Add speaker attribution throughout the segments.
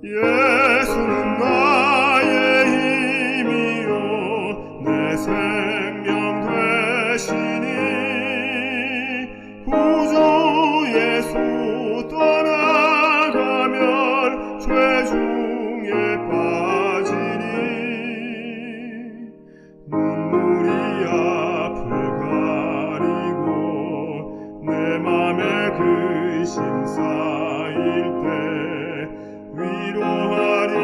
Speaker 1: 예수는 나의 힘이요 내 생명 되시니 구주 예수 떠나가면 죄중에 빠지니 눈물이 앞을 가리고 내 맘에 근심 쌓일 때 위로하리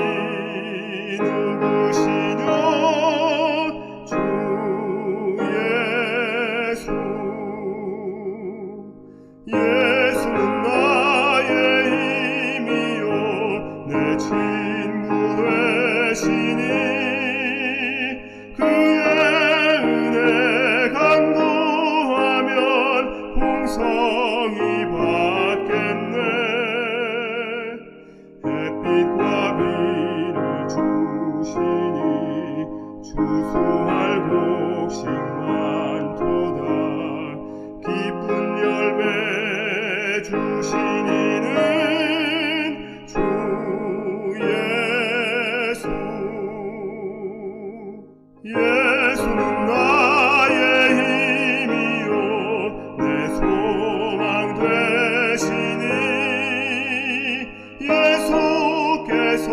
Speaker 1: 누구시뇨 주 예수. 예수는 나의 힘이요 내 친구 되시니 그의 은혜 간구하면 풍성히 받겠네. 햇빛과 비를 주시니 추수할 곡식 많도다. 기쁜 열매 주시니는 주 예수. 예수는 나의 힘이요 내 소망 되시니 예수께서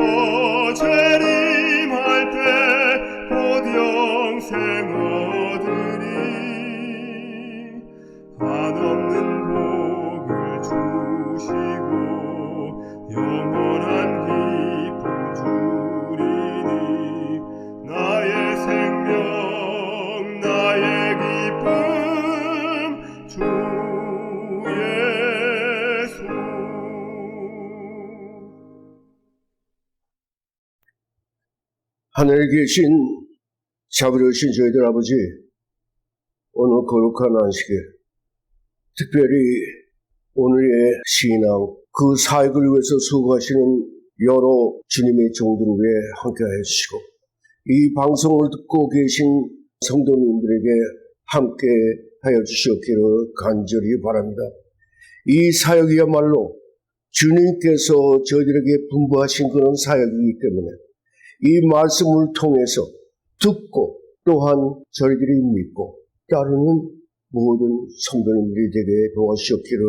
Speaker 1: 재림할 때 곧 영생 얻으리. 한없는 복을 주시고 영원한 기쁨 주리니 나의 생명 나의 기쁨 주 예수.
Speaker 2: 하늘에 계신 자비로우신 저희들 아버지, 오늘 거룩한 안식에 특별히 오늘의 신앙 그 사역을 위해서 수고하시는 여러 주님의 종들을 위해 함께하여 주시고 이 방송을 듣고 계신 성도님들에게 함께하여 주시옵기를 간절히 바랍니다. 이 사역이야말로 주님께서 저희들에게 분부하신 그런 사역이기 때문에 이 말씀을 통해서 듣고 또한 저희들이 믿고 따르는 모든 성도님들이 되게 도와주시옵기를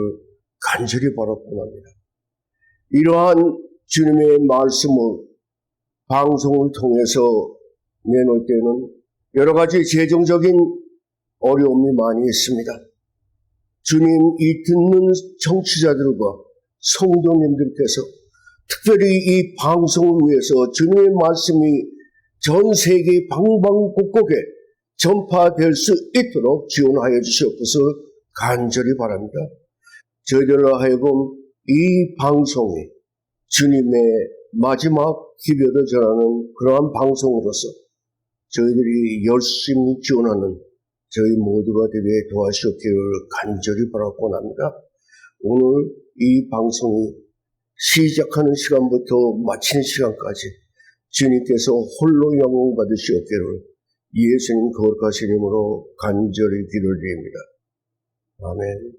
Speaker 2: 간절히 바라고 합니다. 이러한 주님의 말씀을 방송을 통해서 내놓을 때는 여러 가지 재정적인 어려움이 많이 있습니다. 주님, 이 듣는 청취자들과 성도님들께서 특별히 이 방송을 위해서 주님의 말씀이 전 세계 방방곡곡에 전파될 수 있도록 지원하여 주시옵소서 간절히 바랍니다. 저희들로 하여금 이 방송이 주님의 마지막 기별을 전하는 그러한 방송으로서 저희들이 열심히 지원하는 저희 모두가 되게 도와주시기를 간절히 바라고 합니다. 오늘 이 방송이 시작하는 시간부터 마치는 시간까지 주님께서 홀로 영광 받으시옵기를 예수님 거룩하신 이름으로 간절히 기도드립니다. 아멘.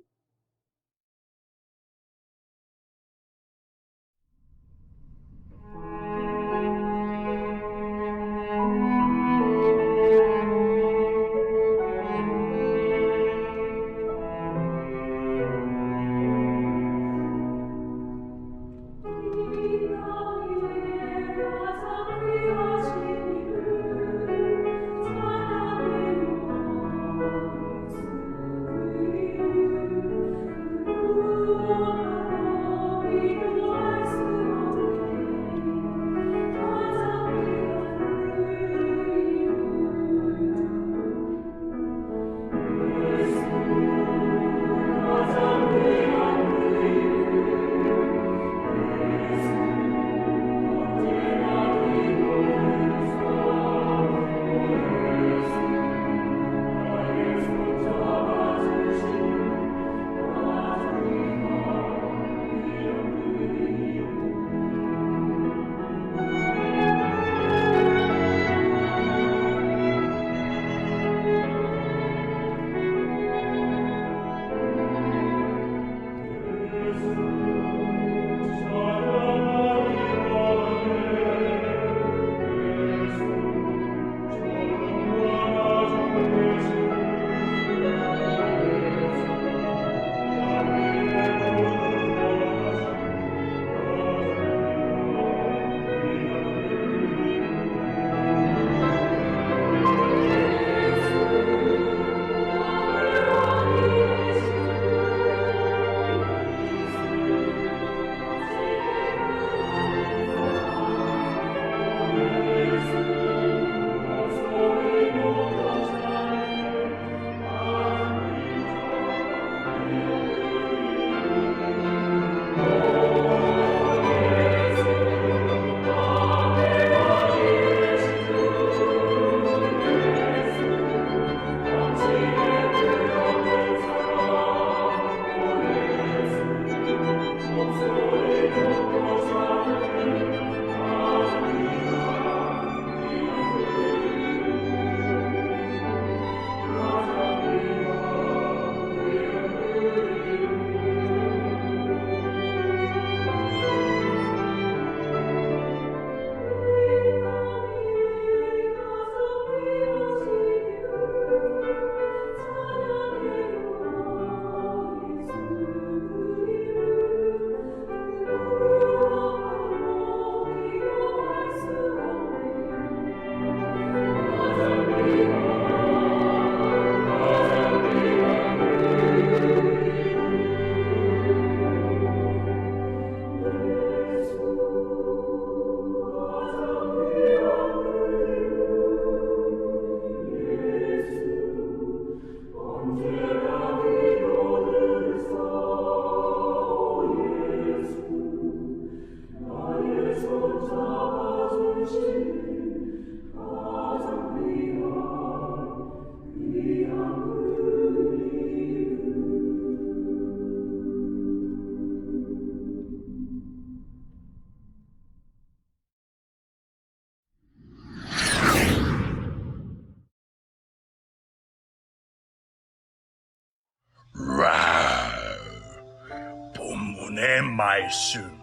Speaker 3: 본문의 말씀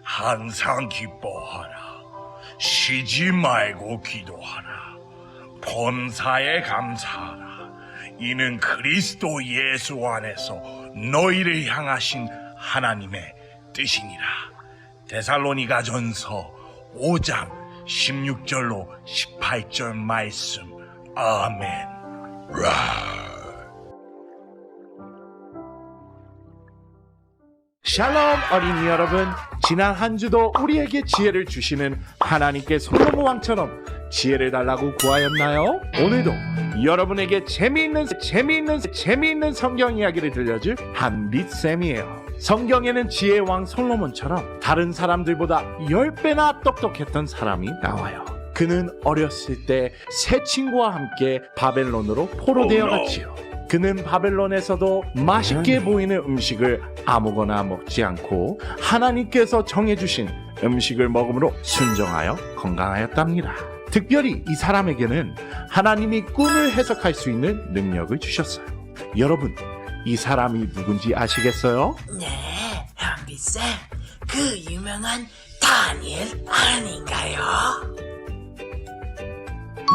Speaker 3: 항상 기뻐하라. 쉬지 말고 기도하라. 범사에 감사하라. 이는 그리스도 예수 안에서 너희를 향하신 하나님의 뜻이니라. 데살로니가전서 5장 16절로 18절 말씀. 아멘.
Speaker 4: 샬롬 어린이 여러분, 지난 한 주도 우리에게 지혜를 주시는 하나님께 솔로몬 왕처럼 지혜를 달라고 구하였나요? 오늘도 여러분에게 재미있는 성경 이야기를 들려줄 한빛쌤이에요. 성경에는 지혜의 왕 솔로몬처럼 다른 사람들보다 10배나 똑똑했던 사람이 나와요. 그는 어렸을 때 세 친구와 함께 바벨론으로 포로되어 갔지요. 그는 바벨론에서도 맛있게 보이는 음식을 아무거나 먹지 않고 하나님께서 정해주신 음식을 먹음으로 순종하여 건강하였답니다. 특별히 이 사람에게는 하나님이 꿈을 해석할 수 있는 능력을 주셨어요. 여러분, 이 사람이 누군지 아시겠어요?
Speaker 5: 네, 한빛쌤, 그 유명한 다니엘 아닌가요?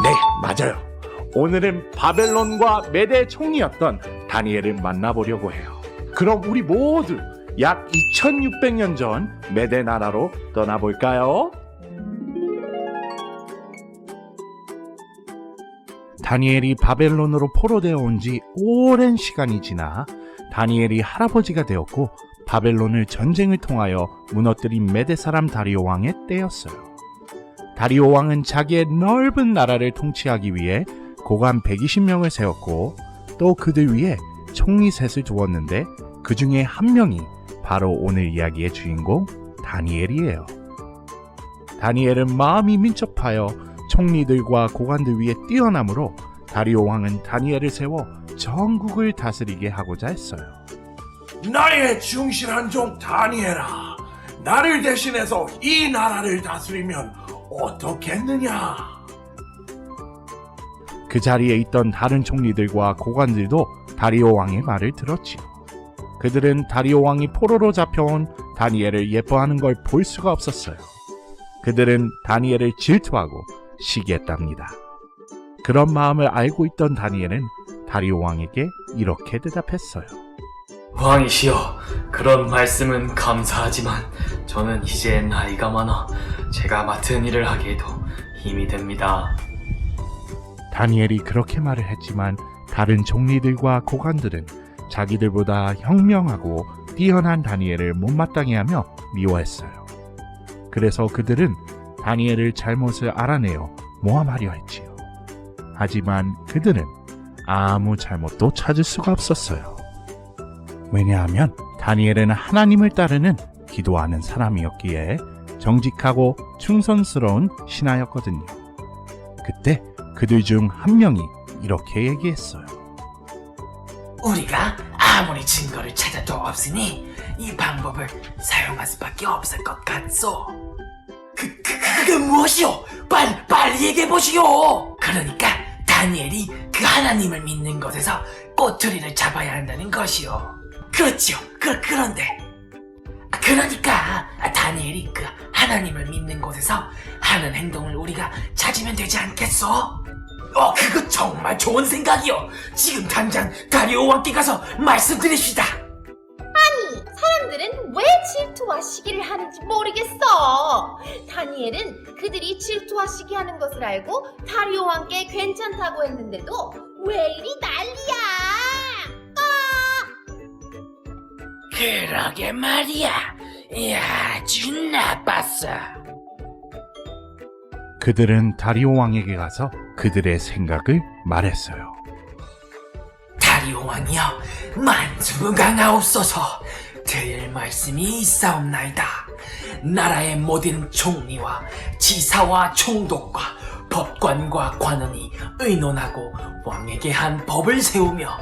Speaker 4: 네, 맞아요. 오늘은 바벨론과 메대 총리였던 다니엘을 만나보려고 해요. 그럼 우리 모두 약 2600년 전 메대 나라로 떠나볼까요? 다니엘이 바벨론으로 포로되어 온 지 오랜 시간이 지나 다니엘이 할아버지가 되었고 바벨론을 전쟁을 통하여 무너뜨린 메대 사람 다리오 왕의 때였어요. 다리오 왕은 자기의 넓은 나라를 통치하기 위해 고관 120명을 세웠고 또 그들 위에 총리 셋을 두었는데 그 중에 한 명이 바로 오늘 이야기의 주인공 다니엘이에요. 다니엘은 마음이 민첩하여 총리들과 고관들 위에 뛰어나므로 다리오 왕은 다니엘을 세워 전국을 다스리게 하고자 했어요.
Speaker 3: 나의 충실한 종 다니엘아, 나를 대신해서 이 나라를 다스리면 어떻겠느냐?
Speaker 4: 그 자리에 있던 다른 총리들과 고관들도 다리오 왕의 말을 들었지요. 그들은 다리오 왕이 포로로 잡혀온 다니엘을 예뻐하는 걸 볼 수가 없었어요. 그들은 다니엘을 질투하고 시기했답니다. 그런 마음을 알고 있던 다니엘은 다리오 왕에게 이렇게 대답했어요.
Speaker 6: 왕이시여, 그런 말씀은 감사하지만 저는 이제 나이가 많아 제가 맡은 일을 하기에도 힘이 듭니다.
Speaker 4: 다니엘이 그렇게 말을 했지만 다른 총리들과 고관들은 자기들보다 현명하고 뛰어난 다니엘을 못마땅해 하며 미워했어요. 그래서 그들은 다니엘을 잘못을 알아내어 모함하려 했지요. 하지만 그들은 아무 잘못도 찾을 수가 없었어요. 왜냐하면 다니엘은 하나님을 따르는 기도하는 사람이었기에 정직하고 충성스러운 신하였거든요. 그때 그들 중 한 명이 이렇게 얘기했어요.
Speaker 5: 우리가 아무리 증거를 찾아도 없으니 이 방법을 사용할 수밖에 없을 것 같소. 그게 무엇이오? 빨리 얘기해보시오! 그러니까 다니엘이 그 하나님을 믿는 것에서 꼬투리를 잡아야 한다는 것이오. 그렇지요. 그런데 그러니까 다니엘이 그 하나님을 믿는 곳에서 하는 행동을 우리가 찾으면 되지 않겠소? 그거 정말 좋은 생각이요. 지금 당장 다리오 왕께 가서 말씀드립시다.
Speaker 7: 사람들은 왜 질투와 시기를 하는지 모르겠어. 다니엘은 그들이 질투와 시기하는 것을 알고 다리오 왕께 괜찮다고 했는데도 왜 이리 난리야?
Speaker 5: 그러게 말이야. 아주 나빴어.
Speaker 4: 그들은 다리오 왕에게 가서 그들의 생각을 말했어요.
Speaker 5: 다리오 왕이여, 만주무강하옵소서. 드릴 말씀이 있사옵나이다. 나라의 모든 총리와 지사와 총독과 법관과 관원이 의논하고 왕에게 한 법을 세우며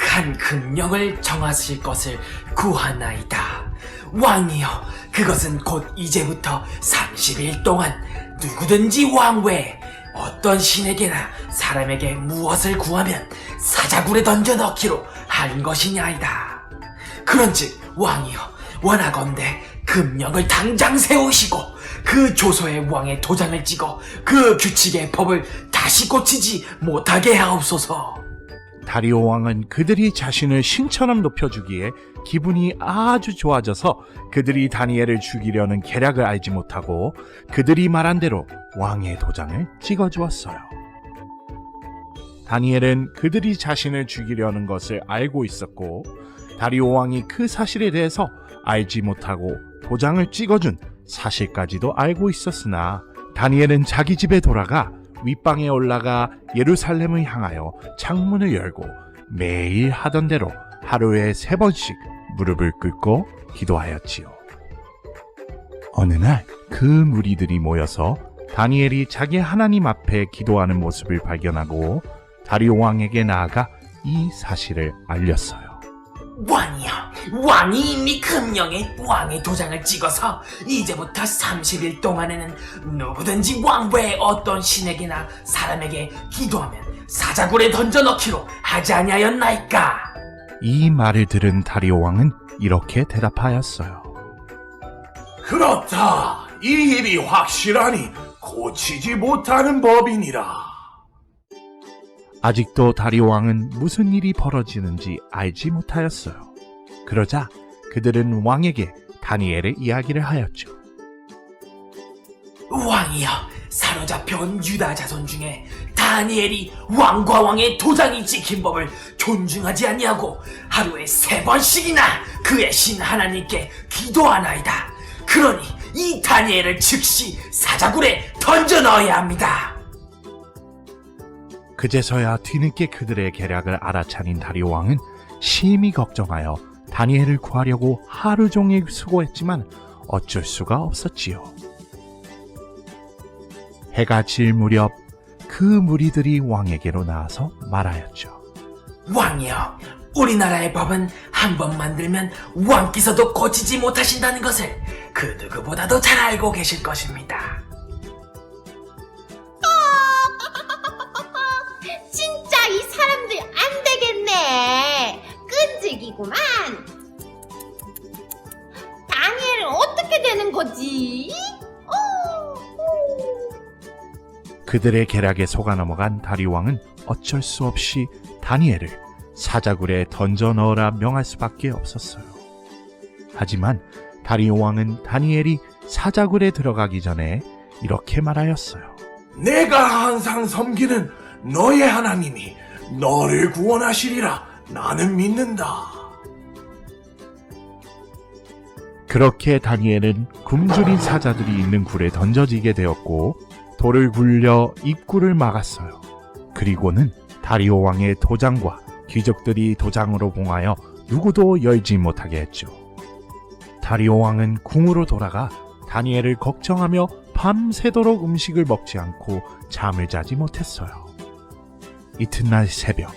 Speaker 5: 한 금령을 정하실 것을 구하나이다. 왕이여, 그것은 곧 이제부터 30일 동안 누구든지 왕 외에 어떤 신에게나 사람에게 무엇을 구하면 사자굴에 던져 넣기로 한 것이냐이다. 그런즉 왕이여, 원하건대 금령을 당장 세우시고 그 조서에 왕의 도장을 찍어 그 규칙의 법을 다시 고치지 못하게 하옵소서.
Speaker 4: 다리오 왕은 그들이 자신을 신처럼 높여주기에 기분이 아주 좋아져서 그들이 다니엘을 죽이려는 계략을 알지 못하고 그들이 말한 대로 왕의 도장을 찍어주었어요. 다니엘은 그들이 자신을 죽이려는 것을 알고 있었고 다리오 왕이 그 사실에 대해서 알지 못하고 도장을 찍어준 사실까지도 알고 있었으나 다니엘은 자기 집에 돌아가 윗방에 올라가 예루살렘을 향하여 창문을 열고 매일 하던 대로 하루에 3번씩 무릎을 꿇고 기도하였지요. 어느 날 그 무리들이 모여서 다니엘이 자기 하나님 앞에 기도하는 모습을 발견하고 다리오 왕에게 나아가 이 사실을 알렸어요.
Speaker 5: 왕이여, 왕이 이미 금령에 왕의 도장을 찍어서 이제부터 30일 동안에는 누구든지 왕 외에 어떤 신에게나 사람에게 기도하면 사자굴에 던져넣기로 하지 아니하였나이까?
Speaker 4: 이 말을 들은 다리오 왕은 이렇게 대답하였어요.
Speaker 3: 그렇다. 이 일이 확실하니 고치지 못하는 법이니라.
Speaker 4: 아직도 다리오 왕은 무슨 일이 벌어지는지 알지 못하였어요. 그러자 그들은 왕에게 다니엘의 이야기를 하였죠.
Speaker 5: 왕이여, 사로잡혀온 유다 자손 중에 다니엘이 왕과 왕의 도장이 찍힌 법을 존중하지 아니하고 하루에 3번씩이나 그의 신 하나님께 기도하나이다. 그러니 이 다니엘을 즉시 사자굴에 던져 넣어야 합니다.
Speaker 4: 그제서야 뒤늦게 그들의 계략을 알아차린 다리오 왕은 심히 걱정하여 다니엘을 구하려고 하루 종일 수고했지만 어쩔 수가 없었지요. 해가 질 무렵 그 무리들이 왕에게로 나와서 말하였죠.
Speaker 5: 왕이여, 우리나라의 법은 한 번 만들면 왕께서도 고치지 못하신다는 것을 그 누구보다도 잘 알고 계실 것입니다.
Speaker 7: 진짜 이 사람들 안 되겠네. 끈질기구만. 다니엘은 어떻게 되는 거지?
Speaker 4: 그들의 계략에 속아 넘어간 다리오 왕은 어쩔 수 없이 다니엘을 사자굴에 던져 넣으라 명할 수밖에 없었어요. 하지만 다리오 왕은 다니엘이 사자굴에 들어가기 전에 이렇게 말하였어요.
Speaker 3: 내가 항상 섬기는 너의 하나님이 너를 구원하시리라. 나는 믿는다.
Speaker 4: 그렇게 다니엘은 굶주린 사자들이 있는 굴에 던져지게 되었고 돌을 굴려 입구를 막았어요. 그리고는 다리오 왕의 도장과 귀족들이 도장으로 봉하여 누구도 열지 못하게 했죠. 다리오 왕은 궁으로 돌아가 다니엘을 걱정하며 밤새도록 음식을 먹지 않고 잠을 자지 못했어요. 이튿날 새벽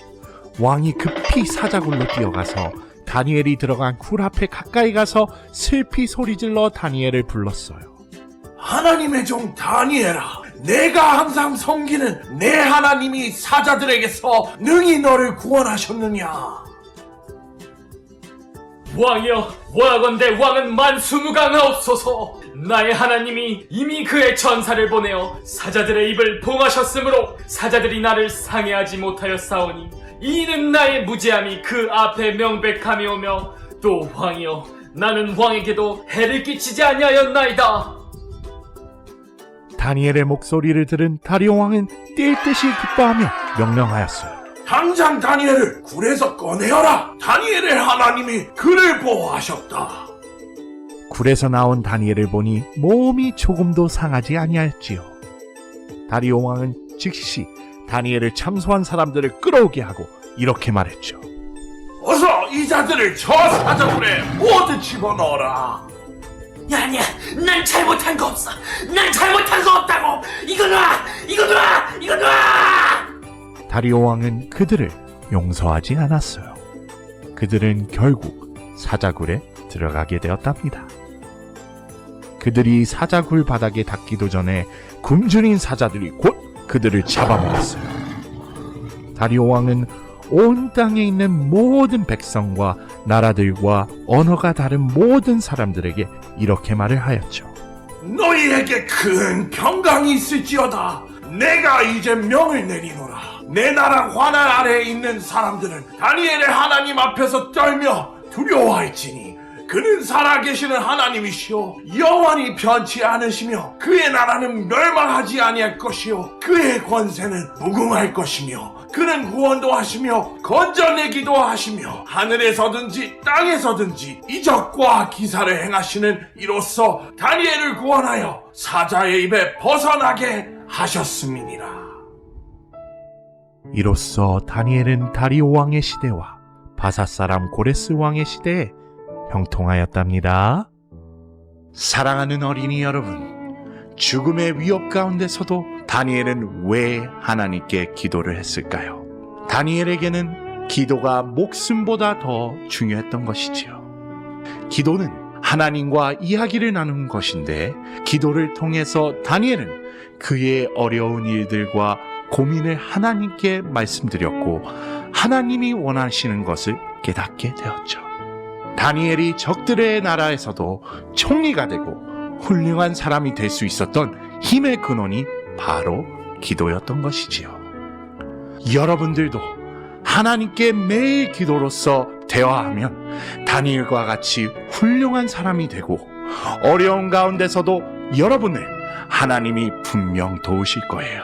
Speaker 4: 왕이 급히 사자굴로 뛰어가서 다니엘이 들어간 굴 앞에 가까이 가서 슬피 소리질러 다니엘을 불렀어요.
Speaker 3: 하나님의 종 다니엘아, 내가 항상 섬기는 내 하나님이 사자들에게서 능히 너를 구원하셨느냐?
Speaker 6: 왕이여, 원하건대 왕은 만수무강하옵소서. 나의 하나님이 이미 그의 전사를 보내어 사자들의 입을 봉하셨으므로 사자들이 나를 상해하지 못하였사오니 이는 나의 무죄함이 그 앞에 명백함이오며 또 왕이여, 나는 왕에게도 해를 끼치지 아니하였나이다.
Speaker 4: 다니엘의 목소리를 들은 다리오 왕은 뛸 듯이 기뻐하며 명령하였어요.
Speaker 3: 당장 다니엘을 굴에서 꺼내어라. 다니엘의 하나님이 그를 보호하셨다.
Speaker 4: 굴에서 나온 다니엘을 보니 몸이 조금도 상하지 아니하였지요. 다리오 왕은 즉시 다니엘을 참소한 사람들을 끌어오게 하고 이렇게 말했죠.
Speaker 3: 어서 이 자들을 저 사자굴에 모두 집어넣어라.
Speaker 5: 아니야, 난 잘못한 거 없어. 난 잘못한 거 없다고. 이거 놔, 이거 놔, 이거 놔.
Speaker 4: 다리오 왕은 그들을 용서하지 않았어요. 그들은 결국 사자굴에 들어가게 되었답니다. 그들이 사자굴 바닥에 닿기도 전에 굶주린 사자들이 곧 그들을 잡아먹었어요. 다리오 왕은 온 땅에 있는 모든 백성과 나라들과 언어가 다른 모든 사람들에게 이렇게 말을 하였죠.
Speaker 3: 너희에게 큰 평강이 있을지어다. 내가 이제 명을 내리노라. 내 나라 환난 아래에 있는 사람들은 다니엘의 하나님 앞에서 떨며 두려워할지니 그는 살아계시는 하나님이시오 영원히 변치 않으시며 그의 나라는 멸망하지 아니할 것이요 그의 권세는 무궁할 것이며 그는 구원도 하시며 건져내기도 하시며 하늘에서든지 땅에서든지 이적과 기사를 행하시는 이로써 다니엘을 구원하여 사자의 입에 벗어나게 하셨음이니라.
Speaker 4: 이로써 다니엘은 다리오 왕의 시대와 바사 사람 고레스 왕의 시대에 형통하였답니다. 사랑하는 어린이 여러분, 죽음의 위협 가운데서도 다니엘은 왜 하나님께 기도를 했을까요? 다니엘에게는 기도가 목숨보다 더 중요했던 것이지요. 기도는 하나님과 이야기를 나누는 것인데 기도를 통해서 다니엘은 그의 어려운 일들과 고민을 하나님께 말씀드렸고 하나님이 원하시는 것을 깨닫게 되었죠. 다니엘이 적들의 나라에서도 총리가 되고 훌륭한 사람이 될 수 있었던 힘의 근원이 바로 기도였던 것이지요. 여러분들도 하나님께 매일 기도로서 대화하면 다니엘과 같이 훌륭한 사람이 되고 어려운 가운데서도 여러분을 하나님이 분명 도우실 거예요.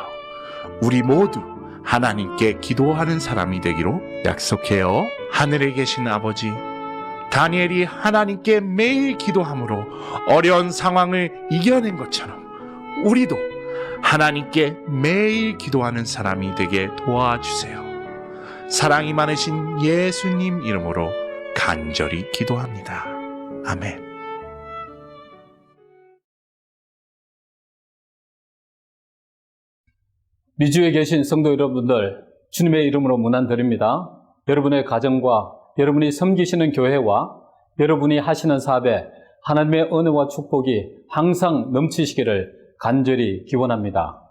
Speaker 4: 우리 모두 하나님께 기도하는 사람이 되기로 약속해요. 하늘에 계신 아버지, 다니엘이 하나님께 매일 기도함으로 어려운 상황을 이겨낸 것처럼 우리도 하나님께 매일 기도하는 사람이 되게 도와주세요. 사랑이 많으신 예수님 이름으로 간절히 기도합니다. 아멘.
Speaker 8: 미주에 계신 성도 여러분들, 주님의 이름으로 문안드립니다. 여러분의 가정과 여러분이 섬기시는 교회와 여러분이 하시는 사업에 하나님의 은혜와 축복이 항상 넘치시기를 간절히 기원합니다.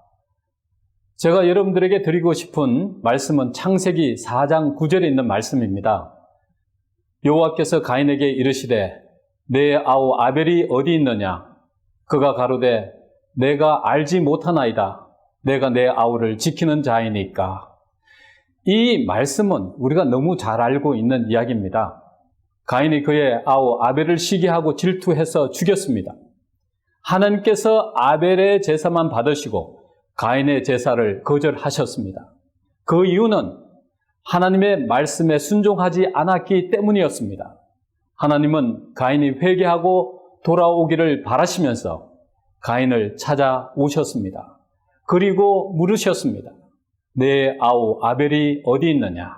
Speaker 8: 제가 여러분들에게 드리고 싶은 말씀은 창세기 4장 9절에 있는 말씀입니다. 여호와께서 가인에게 이르시되 내 아우 아벨이 어디 있느냐? 그가 가로되 내가 알지 못하나이다. 내가 내 아우를 지키는 자이니까. 이 말씀은 우리가 너무 잘 알고 있는 이야기입니다. 가인이 그의 아우 아벨을 시기하고 질투해서 죽였습니다. 하나님께서 아벨의 제사만 받으시고 가인의 제사를 거절하셨습니다. 그 이유는 하나님의 말씀에 순종하지 않았기 때문이었습니다. 하나님은 가인이 회개하고 돌아오기를 바라시면서 가인을 찾아오셨습니다. 그리고 물으셨습니다. 내 아우 아벨이 어디 있느냐?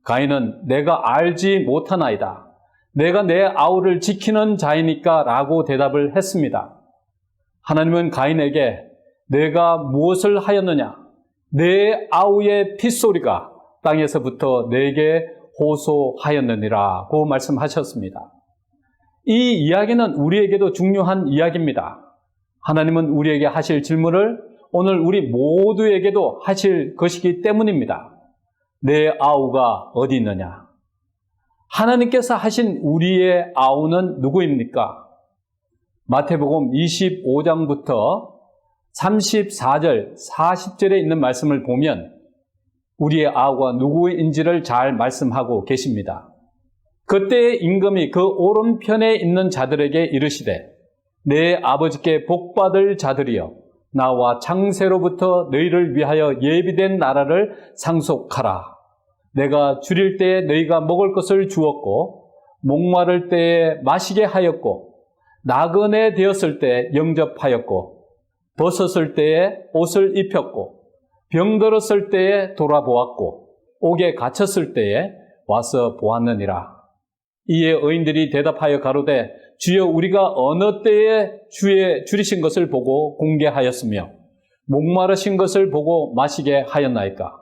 Speaker 8: 가인은 내가 알지 못하나이다. 내가 내 아우를 지키는 자이니까 라고 대답을 했습니다. 하나님은 가인에게 내가 무엇을 하였느냐? 내 아우의 핏소리가 땅에서부터 내게 호소하였느니라고 말씀하셨습니다. 이 이야기는 우리에게도 중요한 이야기입니다. 하나님은 우리에게 하실 질문을 오늘 우리 모두에게도 하실 것이기 때문입니다. 내 아우가 어디 있느냐? 하나님께서 하신 우리의 아우는 누구입니까? 마태복음 25장부터 34절, 40절에 있는 말씀을 보면 우리의 아우가 누구인지를 잘 말씀하고 계십니다. 그때의 임금이 그 오른편에 있는 자들에게 이르시되 내 아버지께 복받을 자들이여 나와 창세로부터 너희를 위하여 예비된 나라를 상속하라. 내가 줄일 때에 너희가 먹을 것을 주었고 목마를 때에 마시게 하였고 나그네 되었을 때 영접하였고 벗었을 때에 옷을 입혔고 병들었을 때에 돌아보았고 옥에 갇혔을 때에 와서 보았느니라. 이에 의인들이 대답하여 가로되 주여 우리가 어느 때에 주의 줄이신 것을 보고 공개하였으며 목마르신 것을 보고 마시게 하였나이까?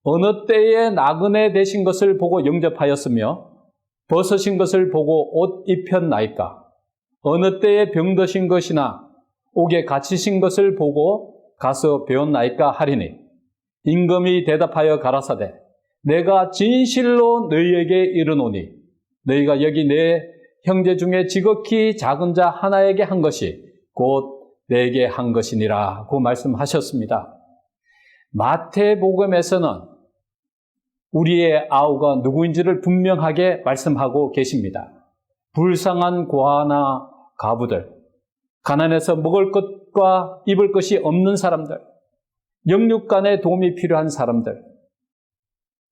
Speaker 8: 어느 때에 나그네 되신 것을 보고 영접하였으며 벗으신 것을 보고 옷 입혔나이까? 어느 때에 병드신 것이나 옥에 갇히신 것을 보고 가서 배웠나이까 하리니 임금이 대답하여 가라사대 내가 진실로 너희에게 이르노니 너희가 여기 내 형제 중에 지극히 작은 자 하나에게 한 것이 곧 내게 한 것이니라고 말씀하셨습니다. 마태복음에서는 우리의 아우가 누구인지를 분명하게 말씀하고 계십니다. 불쌍한 고아나 가부들, 가난해서 먹을 것과 입을 것이 없는 사람들, 영육간의 도움이 필요한 사람들,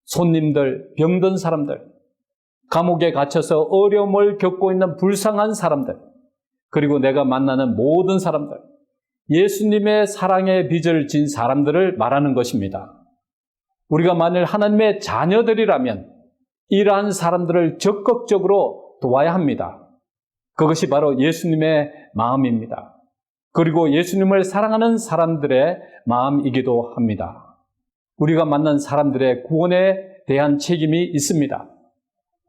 Speaker 8: 손님들, 병든 사람들, 감옥에 갇혀서 어려움을 겪고 있는 불쌍한 사람들, 그리고 내가 만나는 모든 사람들, 예수님의 사랑의 빚을 진 사람들을 말하는 것입니다. 우리가 만일 하나님의 자녀들이라면 이러한 사람들을 적극적으로 도와야 합니다. 그것이 바로 예수님의 마음입니다. 그리고 예수님을 사랑하는 사람들의 마음이기도 합니다. 우리가 만난 사람들의 구원에 대한 책임이 있습니다.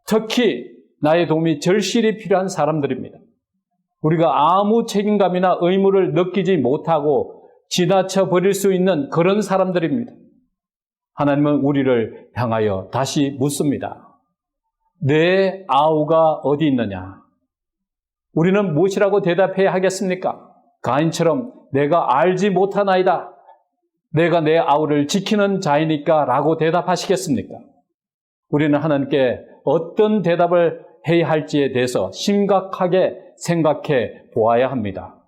Speaker 8: 특히 나의 도움이 절실히 필요한 사람들입니다. 우리가 아무 책임감이나 의무를 느끼지 못하고 지나쳐 버릴 수 있는 그런 사람들입니다. 하나님은 우리를 향하여 다시 묻습니다. 내 아우가 어디 있느냐? 우리는 무엇이라고 대답해야 하겠습니까? 가인처럼 내가 알지 못하나이다. 내가 내 아우를 지키는 자이니까 라고 대답하시겠습니까? 우리는 하나님께 어떤 대답을 해야 할지에 대해서 심각하게 생각해 보아야 합니다.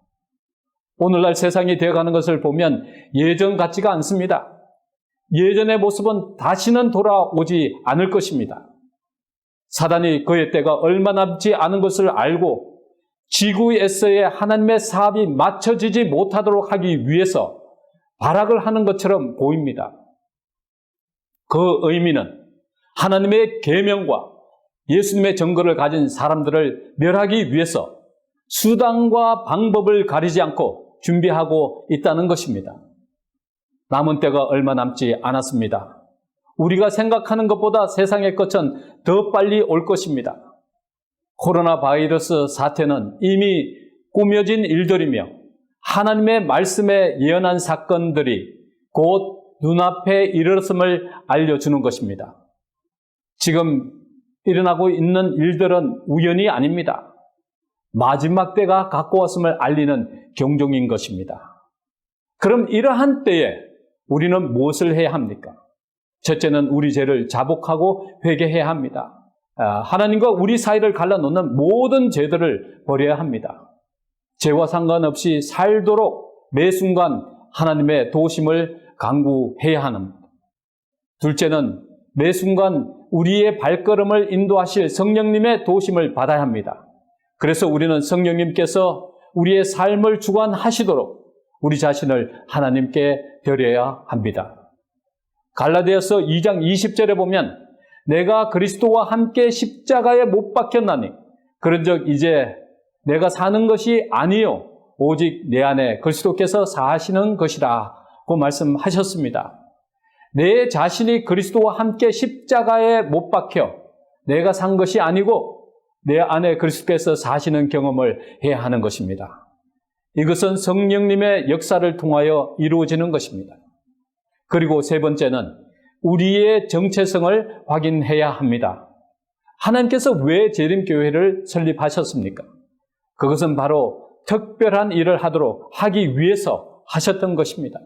Speaker 8: 오늘날 세상이 되어가는 것을 보면 예전 같지가 않습니다. 예전의 모습은 다시는 돌아오지 않을 것입니다. 사단이 그의 때가 얼마 남지 않은 것을 알고 지구에서의 하나님의 사업이 맞춰지지 못하도록 하기 위해서 발악을 하는 것처럼 보입니다. 그 의미는 하나님의 계명과 예수님의 증거를 가진 사람들을 멸하기 위해서 수단과 방법을 가리지 않고 준비하고 있다는 것입니다. 남은 때가 얼마 남지 않았습니다. 우리가 생각하는 것보다 세상의 끝은 더 빨리 올 것입니다. 코로나 바이러스 사태는 이미 꾸며진 일들이며 하나님의 말씀에 예언한 사건들이 곧 눈앞에 이르렀음을 알려주는 것입니다. 지금 일어나고 있는 일들은 우연이 아닙니다. 마지막 때가 가까웠음을 알리는 경종인 것입니다. 그럼 이러한 때에 우리는 무엇을 해야 합니까? 첫째는 우리 죄를 자복하고 회개해야 합니다. 하나님과 우리 사이를 갈라놓는 모든 죄들을 버려야 합니다. 죄와 상관없이 살도록 매 순간 하나님의 도우심을 간구해야 합니다. 둘째는 매 순간 우리의 발걸음을 인도하실 성령님의 도우심을 받아야 합니다. 그래서 우리는 성령님께서 우리의 삶을 주관하시도록 우리 자신을 하나님께 드려야 합니다. 갈라디아서 2장 20절에 보면 내가 그리스도와 함께 십자가에 못 박혔나니 그런즉 이제 내가 사는 것이 아니요 오직 내 안에 그리스도께서 사시는 것이라고 말씀하셨습니다. 내 자신이 그리스도와 함께 십자가에 못 박혀 내가 산 것이 아니고 내 안에 그리스도께서 사시는 경험을 해야 하는 것입니다. 이것은 성령님의 역사를 통하여 이루어지는 것입니다. 그리고 세 번째는 우리의 정체성을 확인해야 합니다. 하나님께서 왜 재림교회를 설립하셨습니까? 그것은 바로 특별한 일을 하기 위해서 하셨던 것입니다.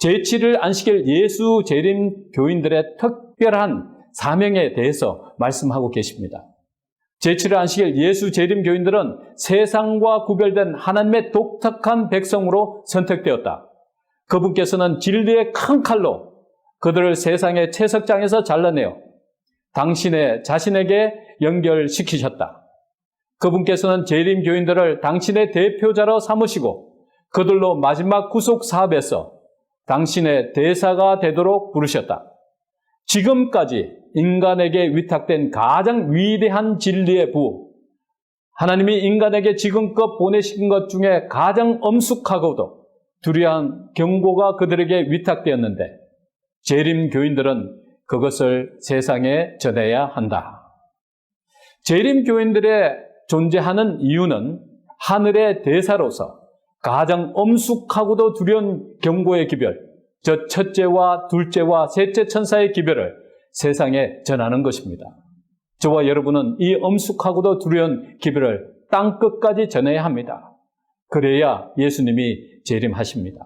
Speaker 8: 제7일 안식일 예수 재림교인들의 특별한 사명에 대해서 말씀하고 계십니다. 제7일 안식일 예수 재림교인들은 세상과 구별된 하나님의 독특한 백성으로 선택되었다. 그분께서는 진리의 큰 칼로 그들을 세상의 채석장에서 잘라내어 당신의 자신에게 연결시키셨다. 그분께서는 재림교인들을 당신의 대표자로 삼으시고 그들로 마지막 구속 사업에서 당신의 대사가 되도록 부르셨다. 지금까지 인간에게 위탁된 가장 위대한 진리의 부, 하나님이 인간에게 지금껏 보내신 것 중에 가장 엄숙하고도 두려운 경고가 그들에게 위탁되었는데 재림교인들은 그것을 세상에 전해야 한다. 재림교인들의 존재하는 이유는 하늘의 대사로서 가장 엄숙하고도 두려운 경고의 기별, 저 첫째와 둘째와 셋째 천사의 기별을 세상에 전하는 것입니다. 저와 여러분은 이 엄숙하고도 두려운 기별을 땅끝까지 전해야 합니다. 그래야 예수님이 재림하십니다.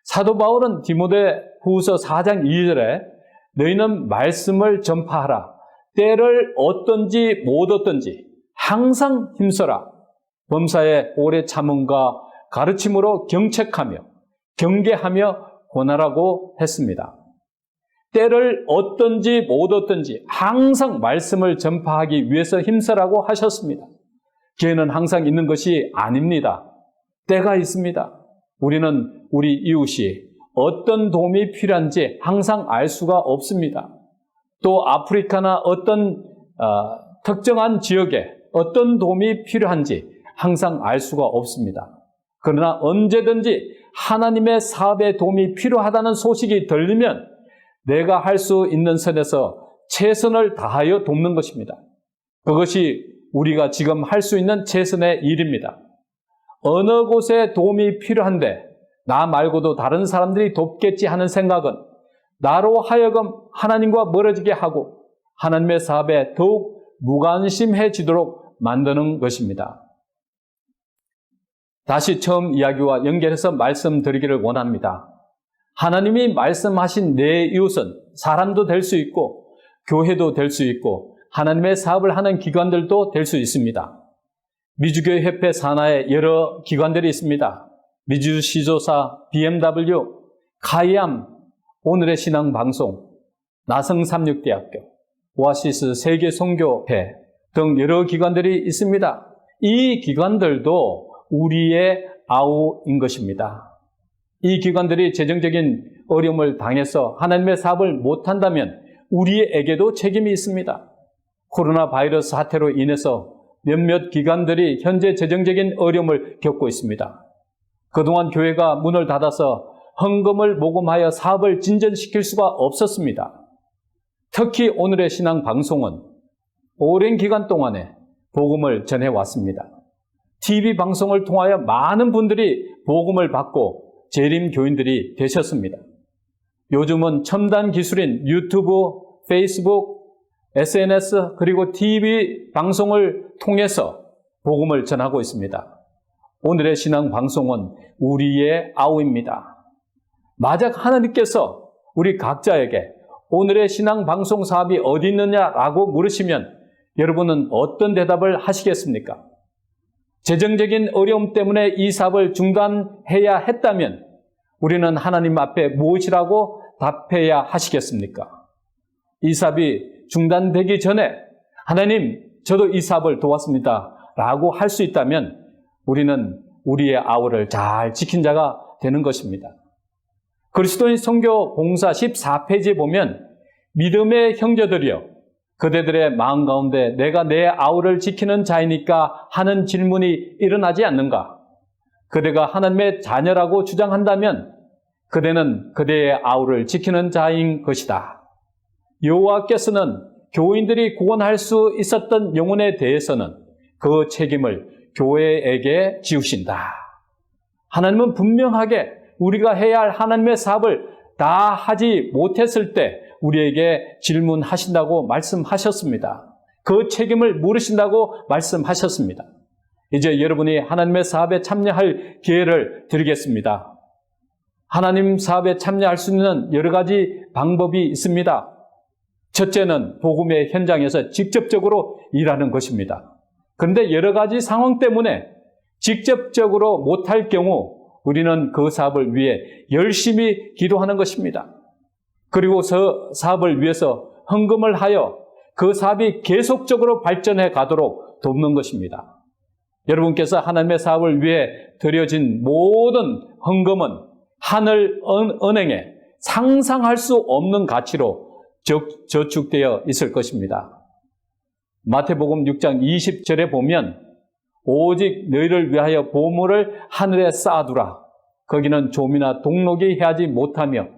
Speaker 8: 사도 바울은 디모데 후서 4장 2절에 너희는 말씀을 전파하라. 때를 얻든지 못 얻든지 항상 힘써라. 범사에 오래 참음과 가르침으로 경책하며 경계하며 권하라고 했습니다. 때를 얻든지 못 얻든지 항상 말씀을 전파하기 위해서 힘쓰라고 하셨습니다. 기회는 항상 있는 것이 아닙니다. 때가 있습니다. 우리는 우리 이웃이 어떤 도움이 필요한지 항상 알 수가 없습니다. 또 아프리카나 어떤 특정한 지역에 어떤 도움이 필요한지 항상 알 수가 없습니다. 그러나 언제든지 하나님의 사업에 도움이 필요하다는 소식이 들리면 내가 할 수 있는 선에서 최선을 다하여 돕는 것입니다. 그것이 우리가 지금 할 수 있는 최선의 일입니다. 어느 곳에 도움이 필요한데 나 말고도 다른 사람들이 돕겠지 하는 생각은 나로 하여금 하나님과 멀어지게 하고 하나님의 사업에 더욱 무관심해지도록 만드는 것입니다. 다시 처음 이야기와 연결해서 말씀드리기를 원합니다. 하나님이 말씀하신 내 이웃은 사람도 될 수 있고 교회도 될 수 있고 하나님의 사업을 하는 기관들도 될 수 있습니다. 미주교회 협회 산하에 여러 기관들이 있습니다. 미주시조사, BMW, 카이암, 오늘의 신앙방송, 나성삼육대학교, 오아시스 세계선교회 등 여러 기관들이 있습니다. 이 기관들도 우리의 아우인 것입니다. 이 기관들이 재정적인 어려움을 당해서 하나님의 사업을 못한다면 우리에게도 책임이 있습니다. 코로나 바이러스 사태로 인해서 몇몇 기관들이 현재 재정적인 어려움을 겪고 있습니다. 그동안 교회가 문을 닫아서 헌금을 모금하여 사업을 진전시킬 수가 없었습니다. 특히 오늘의 신앙 방송은 오랜 기간 동안에 복음을 전해왔습니다. TV 방송을 통하여 많은 분들이 복음을 받고 재림 교인들이 되셨습니다. 요즘은 첨단 기술인 유튜브, 페이스북, SNS 그리고 TV 방송을 통해서 복음을 전하고 있습니다. 오늘의 신앙 방송은 우리의 아우입니다. 만약 하나님께서 우리 각자에게 오늘의 신앙 방송 사업이 어디 있느냐라고 물으시면 여러분은 어떤 대답을 하시겠습니까? 재정적인 어려움 때문에 이 사업을 중단해야 했다면 우리는 하나님 앞에 무엇이라고 답해야 하시겠습니까? 이 사업이 중단되기 전에 하나님, 저도 이 사업을 도왔습니다 라고 할 수 있다면 우리는 우리의 아우를 잘 지킨 자가 되는 것입니다. 그리스도인 선교 봉사 14페이지에 보면 믿음의 형제들이여 그대들의 마음 가운데 내가 내 아우를 지키는 자이니까 하는 질문이 일어나지 않는가? 그대가 하나님의 자녀라고 주장한다면 그대는 그대의 아우를 지키는 자인 것이다. 여호와께서는 교인들이 구원할 수 있었던 영혼에 대해서는 그 책임을 교회에게 지우신다. 하나님은 분명하게 우리가 해야 할 하나님의 사업을 다 하지 못했을 때 우리에게 질문하신다고 말씀하셨습니다. 그 책임을 물으신다고 말씀하셨습니다. 이제 여러분이 하나님의 사업에 참여할 기회를 드리겠습니다. 하나님 사업에 참여할 수 있는 여러 가지 방법이 있습니다. 첫째는 복음의 현장에서 직접적으로 일하는 것입니다. 그런데 여러 가지 상황 때문에 직접적으로 못할 경우 우리는 그 사업을 위해 열심히 기도하는 것입니다. 그리고 그 사업을 위해서 헌금을 하여 그 사업이 계속적으로 발전해 가도록 돕는 것입니다. 여러분께서 하나님의 사업을 위해 드려진 모든 헌금은 하늘 은행에 상상할 수 없는 가치로 저축되어 있을 것입니다. 마태복음 6장 20절에 보면 오직 너희를 위하여 보물을 하늘에 쌓아두라. 거기는 좀이나 동록이 해하지 못하며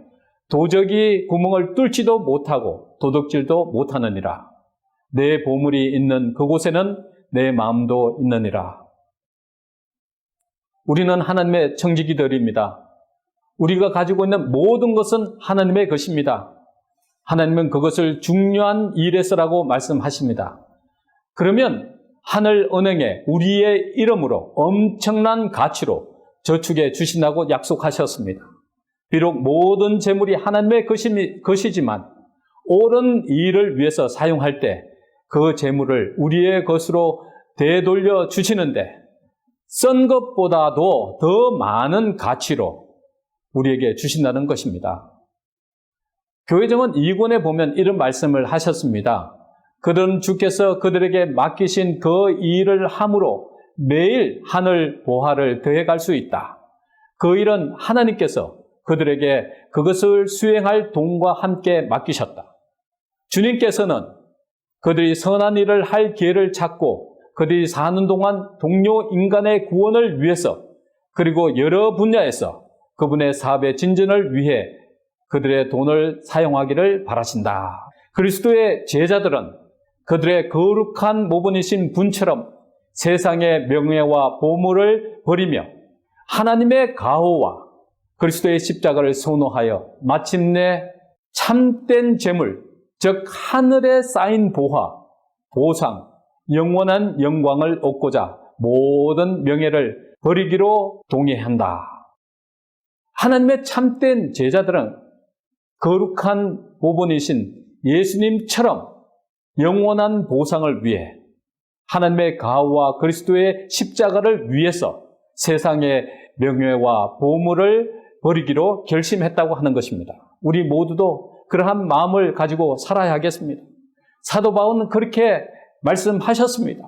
Speaker 8: 도적이 구멍을 뚫지도 못하고 도둑질도 못하느니라. 내 보물이 있는 그곳에는 내 마음도 있느니라. 우리는 하나님의 청지기들입니다. 우리가 가지고 있는 모든 것은 하나님의 것입니다. 하나님은 그것을 중요한 일에서라고 말씀하십니다. 그러면 하늘 은행에 우리의 이름으로 엄청난 가치로 저축해 주신다고 약속하셨습니다. 비록 모든 재물이 하나님의 것이지만 옳은 일을 위해서 사용할 때 그 재물을 우리의 것으로 되돌려 주시는데 쓴 것보다도 더 많은 가치로 우리에게 주신다는 것입니다. 교회정원 2권에 보면 이런 말씀을 하셨습니다. 그들은 주께서 그들에게 맡기신 그 일을 함으로 매일 하늘 보화를 더해갈 수 있다. 그 일은 하나님께서 그들에게 그것을 수행할 돈과 함께 맡기셨다. 주님께서는 그들이 선한 일을 할 기회를 찾고 그들이 사는 동안 동료 인간의 구원을 위해서 그리고 여러 분야에서 그분의 사업의 진전을 위해 그들의 돈을 사용하기를 바라신다. 그리스도의 제자들은 그들의 거룩한 모본이신 분처럼 세상의 명예와 보물을 버리며 하나님의 가호와 그리스도의 십자가를 선호하여 마침내 참된 재물, 즉 하늘에 쌓인 보화, 보상, 영원한 영광을 얻고자 모든 명예를 버리기로 동의한다. 하나님의 참된 제자들은 거룩한 모본이신 예수님처럼 영원한 보상을 위해 하나님의 가호와 그리스도의 십자가를 위해서 세상의 명예와 보물을 버리기로 결심했다고 하는 것입니다. 우리 모두도 그러한 마음을 가지고 살아야 하겠습니다. 사도 바울은 그렇게 말씀하셨습니다.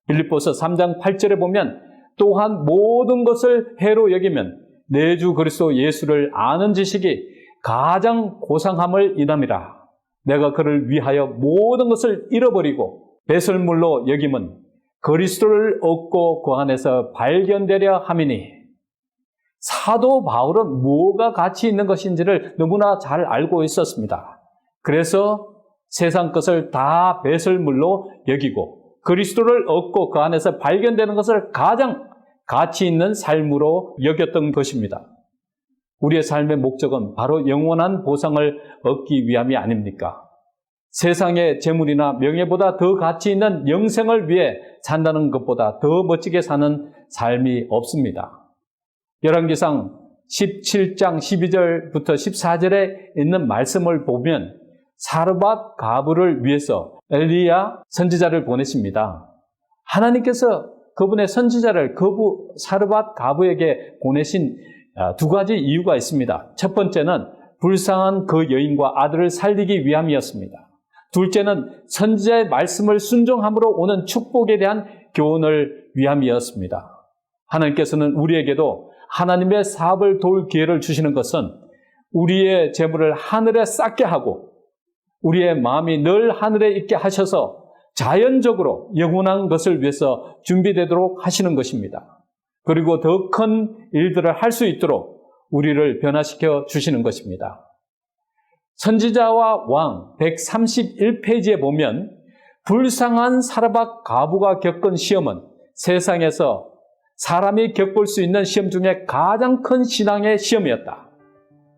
Speaker 8: 빌립보서 3장 8절에 보면 또한 모든 것을 해로 여기면 내 주 그리스도 예수를 아는 지식이 가장 고상함을 이담이라. 내가 그를 위하여 모든 것을 잃어버리고 배설물로 여김은 그리스도를 얻고 그 안에서 발견되려 함이니. 사도 바울은 뭐가 가치 있는 것인지를 너무나 잘 알고 있었습니다. 그래서 세상 것을 다 배설물로 여기고 그리스도를 얻고 그 안에서 발견되는 것을 가장 가치 있는 삶으로 여겼던 것입니다. 우리의 삶의 목적은 바로 영원한 보상을 얻기 위함이 아닙니까? 세상의 재물이나 명예보다 더 가치 있는 영생을 위해 산다는 것보다 더 멋지게 사는 삶이 없습니다. 열왕기상 17장 12절부터 14절에 있는 말씀을 보면 사르밧 가부를 위해서 엘리야 선지자를 보내십니다. 하나님께서 그분의 선지자를 사르밧 가부에게 보내신 두 가지 이유가 있습니다. 첫 번째는 불쌍한 그 여인과 아들을 살리기 위함이었습니다. 둘째는 선지자의 말씀을 순종함으로 오는 축복에 대한 교훈을 위함이었습니다. 하나님께서는 우리에게도 하나님의 사업을 도울 기회를 주시는 것은 우리의 재물을 하늘에 쌓게 하고 우리의 마음이 늘 하늘에 있게 하셔서 자연적으로 영원한 것을 위해서 준비되도록 하시는 것입니다. 그리고 더 큰 일들을 할 수 있도록 우리를 변화시켜 주시는 것입니다. 선지자와 왕 131페이지에 보면 불쌍한 사르밧 가부가 겪은 시험은 세상에서 사람이 겪을 수 있는 시험 중에 가장 큰 신앙의 시험이었다.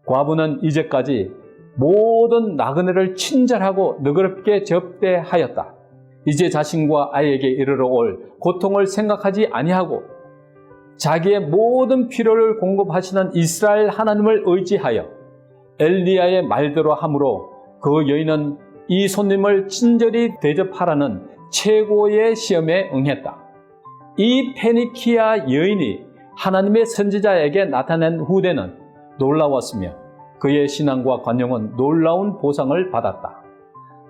Speaker 8: 과부는 이제까지 모든 나그네를 친절하고 너그럽게 접대하였다. 이제 자신과 아이에게 이르러 올 고통을 생각하지 아니하고 자기의 모든 필요를 공급하시는 이스라엘 하나님을 의지하여 엘리야의 말대로 함으로 그 여인은 이 손님을 친절히 대접하라는 최고의 시험에 응했다. 이 페니키아 여인이 하나님의 선지자에게 나타낸 후대는 놀라웠으며 그의 신앙과 관용은 놀라운 보상을 받았다.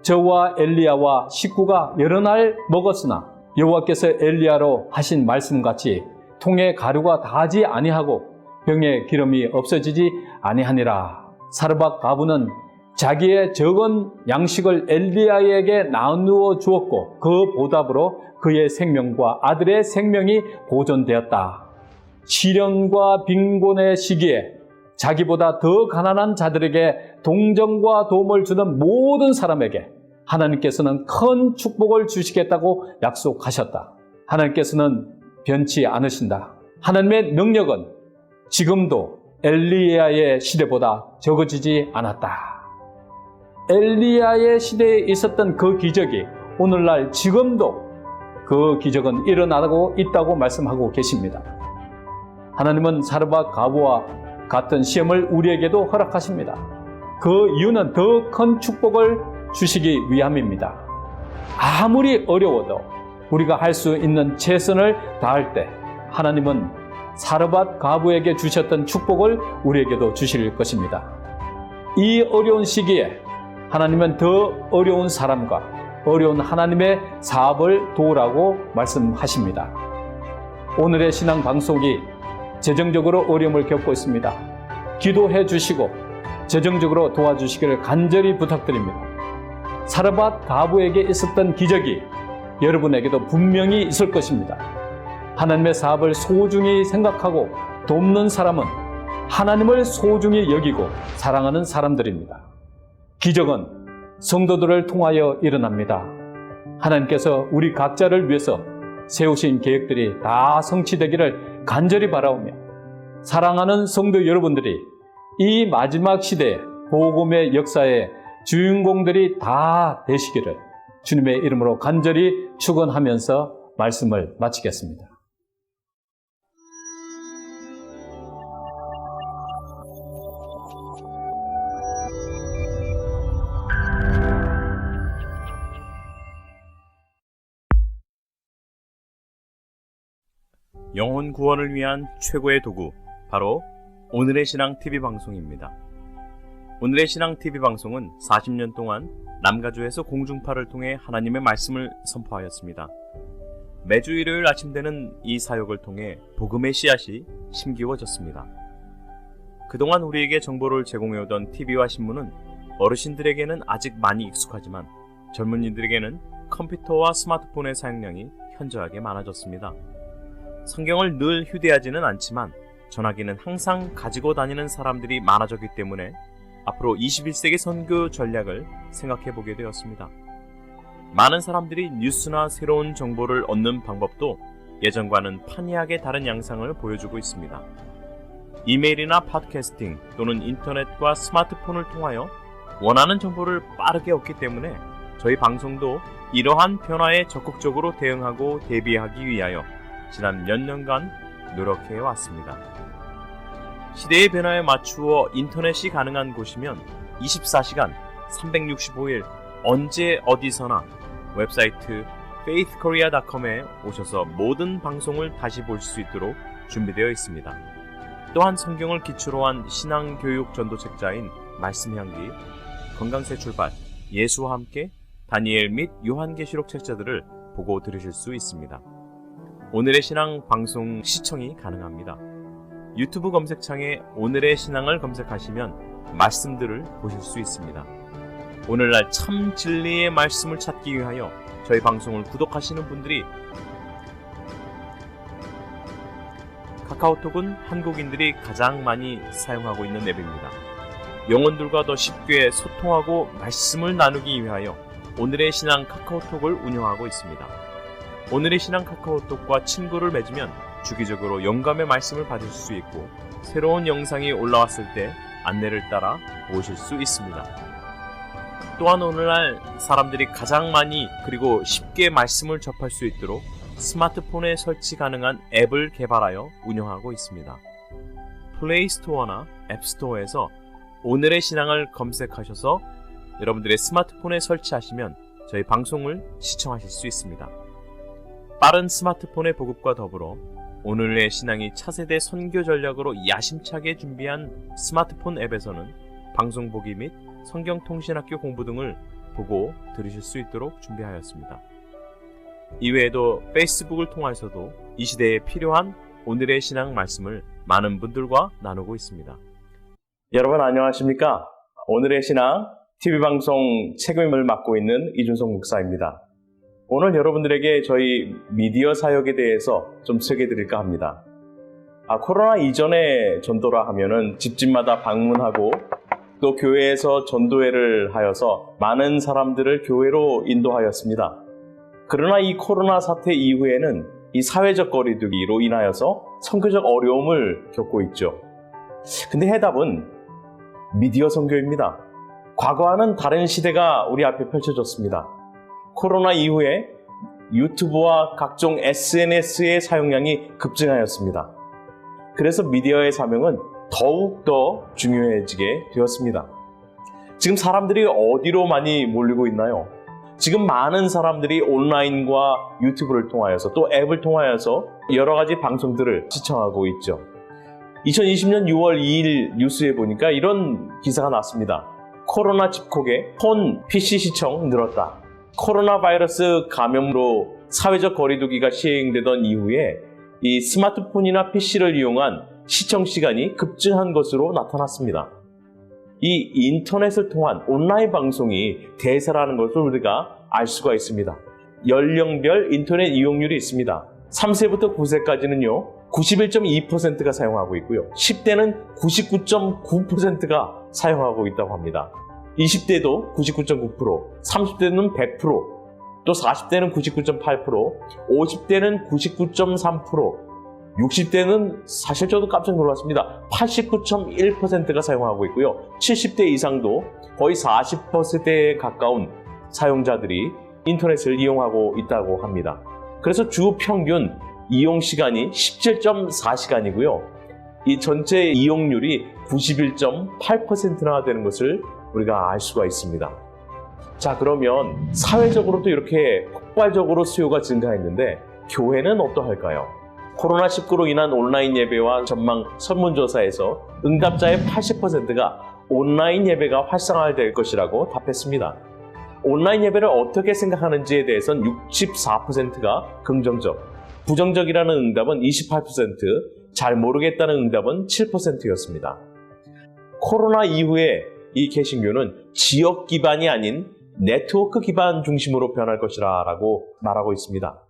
Speaker 8: 저와 엘리야와 식구가 여러 날 먹었으나 여호와께서 엘리야로 하신 말씀같이 통에 가루가 닿지 아니하고 병에 기름이 없어지지 아니하니라. 사르밧 가부는 자기의 적은 양식을 엘리야에게 나누어 주었고 그 보답으로 그의 생명과 아들의 생명이 보존되었다. 시련과 빈곤의 시기에 자기보다 더 가난한 자들에게 동정과 도움을 주는 모든 사람에게 하나님께서는 큰 축복을 주시겠다고 약속하셨다. 하나님께서는 변치 않으신다. 하나님의 능력은 지금도 엘리야의 시대보다 적어지지 않았다. 엘리야의 시대에 있었던 그 기적이 오늘날 지금도 그 기적은 일어나고 있다고 말씀하고 계십니다. 하나님은 사르밧 가부와 같은 시험을 우리에게도 허락하십니다. 그 이유는 더 큰 축복을 주시기 위함입니다. 아무리 어려워도 우리가 할 수 있는 최선을 다할 때 하나님은 사르밧 가부에게 주셨던 축복을 우리에게도 주실 것입니다. 이 어려운 시기에 하나님은 더 어려운 사람과 어려운 하나님의 사업을 도우라고 말씀하십니다. 오늘의 신앙 방송이 재정적으로 어려움을 겪고 있습니다. 기도해 주시고 재정적으로 도와주시기를 간절히 부탁드립니다. 사르밧 가부에게 있었던 기적이 여러분에게도 분명히 있을 것입니다. 하나님의 사업을 소중히 생각하고 돕는 사람은 하나님을 소중히 여기고 사랑하는 사람들입니다. 기적은 성도들을 통하여 일어납니다. 하나님께서 우리 각자를 위해서 세우신 계획들이 다 성취되기를 간절히 바라오며 사랑하는 성도 여러분들이 이 마지막 시대에 복음의 역사의 주인공들이 다 되시기를 주님의 이름으로 간절히 축원하면서 말씀을 마치겠습니다.
Speaker 9: 영혼 구원을 위한 최고의 도구, 바로 오늘의 신앙 TV 방송입니다. 오늘의 신앙 TV 방송은 40년 동안 남가주에서 공중파를 통해 하나님의 말씀을 선포하였습니다. 매주 일요일 아침 되는 이 사역을 통해 복음의 씨앗이 심기워졌습니다. 그동안 우리에게 정보를 제공해오던 TV와 신문은 어르신들에게는 아직 많이 익숙하지만 젊은이들에게는 컴퓨터와 스마트폰의 사용량이 현저하게 많아졌습니다. 성경을 늘 휴대하지는 않지만 전화기는 항상 가지고 다니는 사람들이 많아졌기 때문에 앞으로 21세기 선교 전략을 생각해 보게 되었습니다. 많은 사람들이 뉴스나 새로운 정보를 얻는 방법도 예전과는 판이하게 다른 양상을 보여주고 있습니다. 이메일이나 팟캐스팅 또는 인터넷과 스마트폰을 통하여 원하는 정보를 빠르게 얻기 때문에 저희 방송도 이러한 변화에 적극적으로 대응하고 대비하기 위하여 지난 몇 년간 노력해 왔습니다. 시대의 변화에 맞추어 인터넷이 가능한 곳이면 24시간 365일 언제 어디서나 웹사이트 faithkorea.com에 오셔서 모든 방송을 다시 볼 수 있도록 준비되어 있습니다. 또한 성경을 기초로 한 신앙교육 전도책자인 말씀향기, 건강새 출발, 예수와 함께, 다니엘 및 요한계시록 책자들을 보고 들으실 수 있습니다. 오늘의 신앙 방송 시청이 가능합니다. 유튜브 검색창에 오늘의 신앙을 검색하시면 말씀들을 보실 수 있습니다. 오늘날 참 진리의 말씀을 찾기 위하여 저희 방송을 구독하시는 분들이 카카오톡은 한국인들이 가장 많이 사용하고 있는 앱입니다. 영혼들과 더 쉽게 소통하고 말씀을 나누기 위하여 오늘의 신앙 카카오톡을 운영하고 있습니다. 오늘의 신앙 카카오톡과 친구를 맺으면 주기적으로 영감의 말씀을 받을 수 있고 새로운 영상이 올라왔을 때 안내를 따라 보실 수 있습니다. 또한 오늘날 사람들이 가장 많이 그리고 쉽게 말씀을 접할 수 있도록 스마트폰에 설치 가능한 앱을 개발하여 운영하고 있습니다. 플레이스토어나 앱스토어에서 오늘의 신앙을 검색하셔서 여러분들의 스마트폰에 설치하시면 저희 방송을 시청하실 수 있습니다. 빠른 스마트폰의 보급과 더불어 오늘의 신앙이 차세대 선교 전략으로 야심차게 준비한 스마트폰 앱에서는 방송 보기 및 성경통신학교 공부 등을 보고 들으실 수 있도록 준비하였습니다. 이외에도 페이스북을 통해서도 이 시대에 필요한 오늘의 신앙 말씀을 많은 분들과 나누고 있습니다. 여러분 안녕하십니까? 오늘의 신앙 TV방송 책임을 맡고 있는 이준석 목사입니다. 오늘 여러분들에게 저희 미디어 사역에 대해서 좀 소개해드릴까 합니다. 코로나 이전에 전도라 하면은 집집마다 방문하고 또 교회에서 전도회를 하여서 많은 사람들을 교회로 인도하였습니다. 그러나 이 코로나 사태 이후에는 이 사회적 거리두기로 인하여서 선교적 어려움을 겪고 있죠. 근데 해답은 미디어 선교입니다. 과거와는 다른 시대가 우리 앞에 펼쳐졌습니다. 코로나 이후에 유튜브와 각종 SNS의 사용량이 급증하였습니다. 그래서 미디어의 사명은 더욱더 중요해지게 되었습니다. 지금 사람들이 어디로 많이 몰리고 있나요? 지금 많은 사람들이 온라인과 유튜브를 통하여서 또 앱을 통하여서 여러 가지 방송들을 시청하고 있죠. 2020년 6월 2일 뉴스에 보니까 이런 기사가 났습니다. 코로나 집콕에 폰, PC 시청 늘었다. 코로나 바이러스 감염으로 사회적 거리두기가 시행되던 이후에 이 스마트폰이나 PC를 이용한 시청 시간이 급증한 것으로 나타났습니다. 이 인터넷을 통한 온라인 방송이 대세라는 것을 우리가 알 수가 있습니다. 연령별 인터넷 이용률이 있습니다. 3세부터 9세까지는요 91.2%가 사용하고 있고요. 10대는 99.9%가 사용하고 있다고 합니다. 20대도 99.9%, 30대는 100%, 또 40대는 99.8%, 50대는 99.3%, 60대는 사실 저도 깜짝 놀랐습니다. 89.1%가 사용하고 있고요. 70대 이상도 거의 40%에 가까운 사용자들이 인터넷을 이용하고 있다고 합니다. 그래서 주 평균 이용 시간이 17.4시간이고요. 이 전체 이용률이 91.8%나 되는 것을 우리가 알 수가 있습니다. 자, 그러면 사회적으로도 이렇게 폭발적으로 수요가 증가했는데 교회는 어떠할까요? 코로나19로 인한 온라인 예배와 전망 설문조사에서 응답자의 80%가 온라인 예배가 활성화될 것이라고 답했습니다. 온라인 예배를 어떻게 생각하는지에 대해서는 64%가 긍정적, 부정적이라는 응답은 28%, 잘 모르겠다는 응답은 7%였습니다. 코로나 이후에 이 개신교는 지역 기반이 아닌 네트워크 기반 중심으로 변할 것이라고 말하고 있습니다.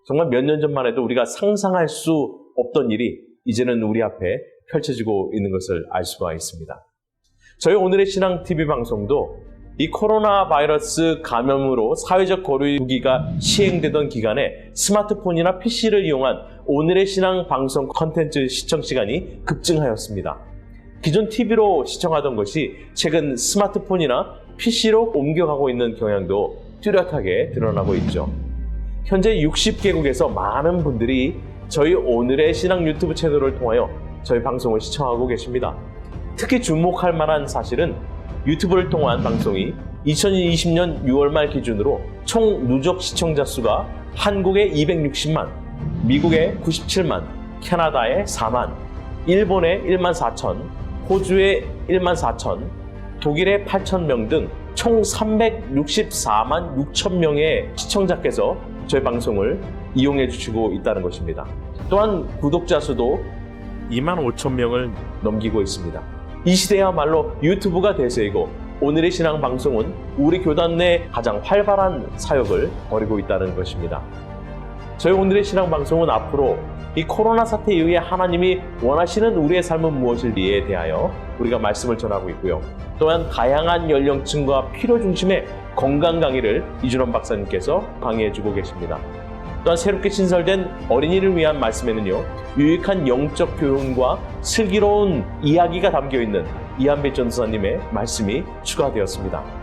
Speaker 9: 정말 몇 년 전만 해도 우리가 상상할 수 없던 일이 이제는 우리 앞에 펼쳐지고 있는 것을 알 수가 있습니다. 저희 오늘의 신앙 TV 방송도 이 코로나 바이러스 감염으로 사회적 거리두기가 시행되던 기간에 스마트폰이나 PC를 이용한 오늘의 신앙 방송 컨텐츠 시청 시간이 급증하였습니다. 기존 TV로 시청하던 것이 최근 스마트폰이나 PC로 옮겨가고 있는 경향도 뚜렷하게 드러나고 있죠. 현재 60개국에서 많은 분들이 저희 오늘의 신앙 유튜브 채널을 통하여 저희 방송을 시청하고 계십니다. 특히 주목할 만한 사실은 유튜브를 통한 방송이 2020년 6월 말 기준으로 총 누적 시청자 수가 한국에 260만, 미국에 97만, 캐나다에 4만, 일본에 1만 4천, 호주에 1만 4천, 독일에 8천 명 등 총 364만 6천 명의 시청자께서 저희 방송을 이용해 주시고 있다는 것입니다. 또한 구독자 수도 2만 5천 명을 넘기고 있습니다. 이 시대야말로 유튜브가 대세이고 오늘의 신앙 방송은 우리 교단 내 가장 활발한 사역을 벌이고 있다는 것입니다. 저희 오늘의 신앙 방송은 앞으로 이 코로나 사태 이후에 하나님이 원하시는 우리의 삶은 무엇일지에 대하여 우리가 말씀을 전하고 있고요. 또한 다양한 연령층과 필요 중심의 건강 강의를 이준원 박사님께서 강의해주고 계십니다. 또한 새롭게 신설된 어린이를 위한 말씀에는요, 유익한 영적 교훈과 슬기로운 이야기가 담겨있는 이한배 전도사님의 말씀이 추가되었습니다.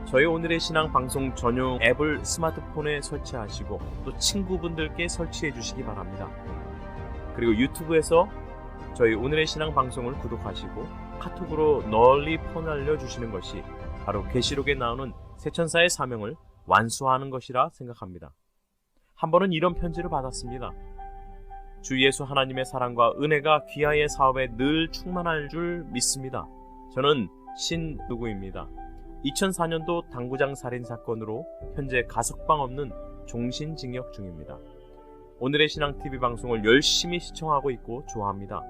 Speaker 9: 저희 오늘의 신앙 방송 전용 앱을 스마트폰에 설치하시고 또 친구분들께 설치해 주시기 바랍니다. 그리고 유튜브에서 저희 오늘의 신앙 방송을 구독하시고 카톡으로 널리 퍼날려 주시는 것이 바로 계시록에 나오는 세천사의 사명을 완수하는 것이라 생각합니다. 한 번은 이런 편지를 받았습니다. 주 예수 하나님의 사랑과 은혜가 귀하의 사업에 늘 충만할 줄 믿습니다. 저는 신누구입니다. 2004년도 당구장 살인 사건으로 현재 가석방 없는 종신징역 중입니다. 오늘의 신앙 TV 방송을 열심히 시청하고 있고 좋아합니다.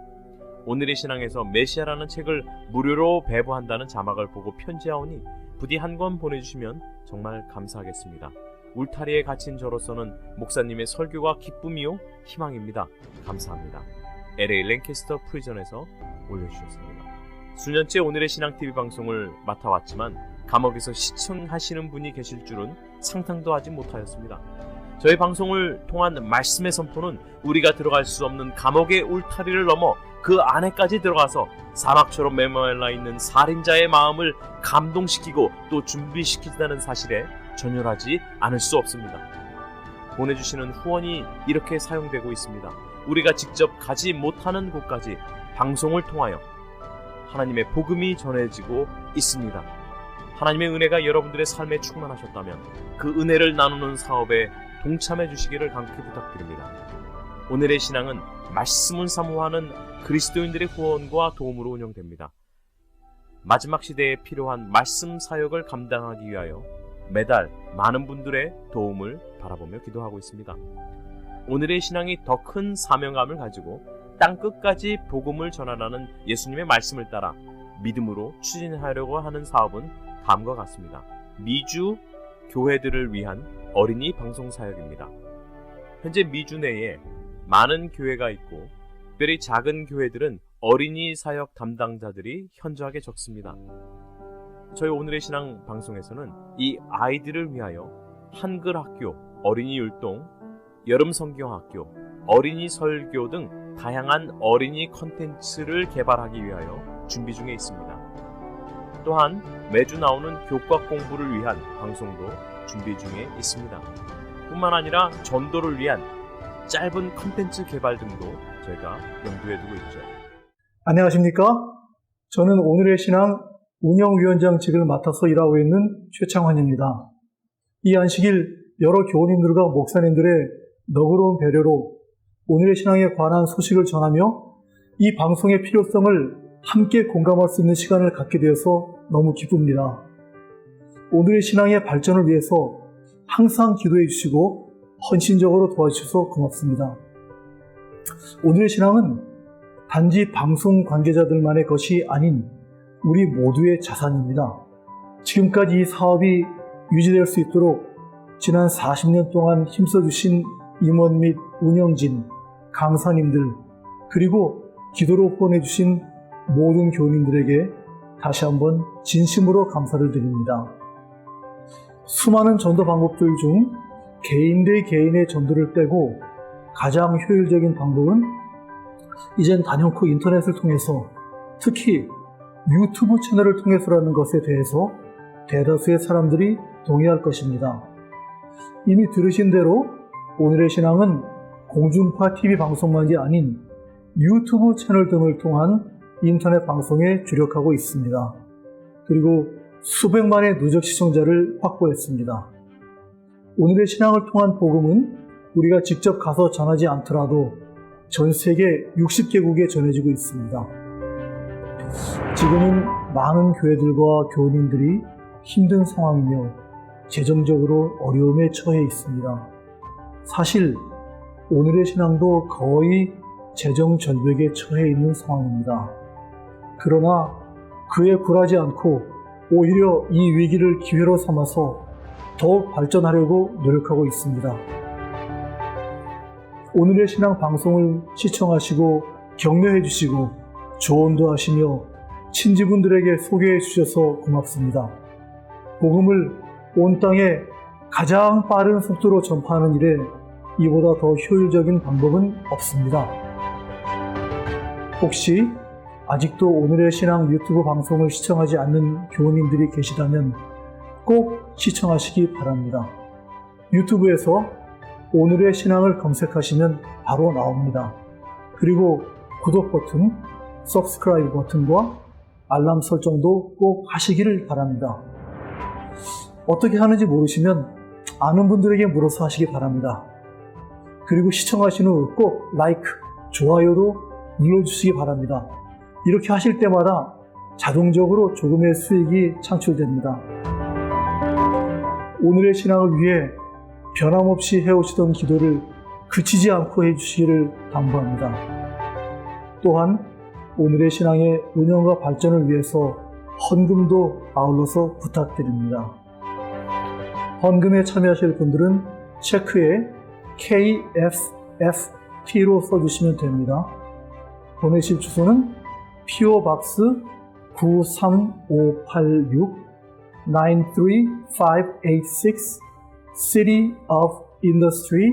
Speaker 9: 오늘의 신앙에서 메시아라는 책을 무료로 배부한다는 자막을 보고 편지하오니 부디 한 권 보내주시면 정말 감사하겠습니다. 울타리에 갇힌 저로서는 목사님의 설교가 기쁨이요 희망입니다. 감사합니다. LA 랭캐스터 프리전에서 올려주셨습니다. 수년째 오늘의 신앙TV 방송을 맡아왔지만 감옥에서 시청하시는 분이 계실 줄은 상상도 하지 못하였습니다. 저희 방송을 통한 말씀의 선포는 우리가 들어갈 수 없는 감옥의 울타리를 넘어 그 안에까지 들어가서 사막처럼 메말라 있는 살인자의 마음을 감동시키고 또 준비시킨다는 사실에 전율하지 않을 수 없습니다. 보내주시는 후원이 이렇게 사용되고 있습니다. 우리가 직접 가지 못하는 곳까지 방송을 통하여 하나님의 복음이 전해지고 있습니다. 하나님의 은혜가 여러분들의 삶에 충만하셨다면 그 은혜를 나누는 사업에 동참해 주시기를 간곡히 부탁드립니다. 오늘의 신앙은 말씀을 사모하는 그리스도인들의 후원과 도움으로 운영됩니다. 마지막 시대에 필요한 말씀 사역을 감당하기 위하여 매달 많은 분들의 도움을 바라보며 기도하고 있습니다. 오늘의 신앙이 더 큰 사명감을 가지고 땅끝까지 복음을 전하라는 예수님의 말씀을 따라 믿음으로 추진하려고 하는 사업은 다음과 같습니다. 미주 교회들을 위한 어린이 방송 사역입니다. 현재 미주 내에 많은 교회가 있고 특별히 작은 교회들은 어린이 사역 담당자들이 현저하게 적습니다. 저희 오늘의 신앙 방송에서는 이 아이들을 위하여 한글 학교, 어린이 율동, 여름 성경학교, 어린이 설교 등 다양한 어린이 콘텐츠를 개발하기 위하여 준비 중에 있습니다. 또한 매주 나오는 교과 공부를 위한 방송도 준비 중에 있습니다. 뿐만 아니라 전도를 위한 짧은 콘텐츠 개발 등도 저희가 염두에 두고 있죠.
Speaker 10: 안녕하십니까? 저는 오늘의 신앙 운영위원장직을 맡아서 일하고 있는 최창환입니다. 이 안식일 여러 교우님들과 목사님들의 너그러운 배려로 오늘의 신앙에 관한 소식을 전하며 이 방송의 필요성을 함께 공감할 수 있는 시간을 갖게 되어서 너무 기쁩니다. 오늘의 신앙의 발전을 위해서 항상 기도해 주시고 헌신적으로 도와주셔서 고맙습니다. 오늘의 신앙은 단지 방송 관계자들만의 것이 아닌 우리 모두의 자산입니다. 지금까지 이 사업이 유지될 수 있도록 지난 40년 동안 힘써주신 임원 및 운영진, 강사님들, 그리고 기도로 후원해주신 모든 교우님들에게 다시 한번 진심으로 감사를 드립니다. 수많은 전도 방법들 중 개인 대 개인의 전도를 빼고 가장 효율적인 방법은 이젠 단연코 인터넷을 통해서 특히 유튜브 채널을 통해서라는 것에 대해서 대다수의 사람들이 동의할 것입니다. 이미 들으신 대로 오늘의 신앙은 공중파 TV 방송만이 아닌 유튜브 채널 등을 통한 인터넷 방송에 주력하고 있습니다. 그리고 수백만의 누적 시청자를 확보했습니다. 오늘의 신앙을 통한 복음은 우리가 직접 가서 전하지 않더라도 전 세계 60개국에 전해지고 있습니다. 지금은 많은 교회들과 교우님들이 힘든 상황이며 재정적으로 어려움에 처해 있습니다. 사실 오늘의 신앙도 거의 재정 절벽에 처해 있는 상황입니다. 그러나 그에 굴하지 않고 오히려 이 위기를 기회로 삼아서 더욱 발전하려고 노력하고 있습니다. 오늘의 신앙 방송을 시청하시고 격려해 주시고 조언도 하시며 친지분들에게 소개해 주셔서 고맙습니다. 복음을 온 땅에 가장 빠른 속도로 전파하는 일에 이보다 더 효율적인 방법은 없습니다. 혹시 아직도 오늘의 신앙 유튜브 방송을 시청하지 않는 교우님들이 계시다면 꼭 시청하시기 바랍니다. 유튜브에서 오늘의 신앙을 검색하시면 바로 나옵니다. 그리고 구독 버튼, 서브스크라이브 버튼과 알람 설정도 꼭 하시기를 바랍니다. 어떻게 하는지 모르시면 아는 분들에게 물어서 하시기 바랍니다. 그리고 시청하신 후 꼭 라이크, 좋아요도 눌러주시기 바랍니다. 이렇게 하실 때마다 자동적으로 조금의 수익이 창출됩니다. 오늘의 신앙을 위해 변함없이 해오시던 기도를 그치지 않고 해주시기를 당부합니다. 또한 오늘의 신앙의 운영과 발전을 위해서 헌금도 아울러서 부탁드립니다. 헌금에 참여하실 분들은 체크에 KFFT로 써주시면 됩니다. 보내실 주소는 PO Box 93586 93586 City of Industry,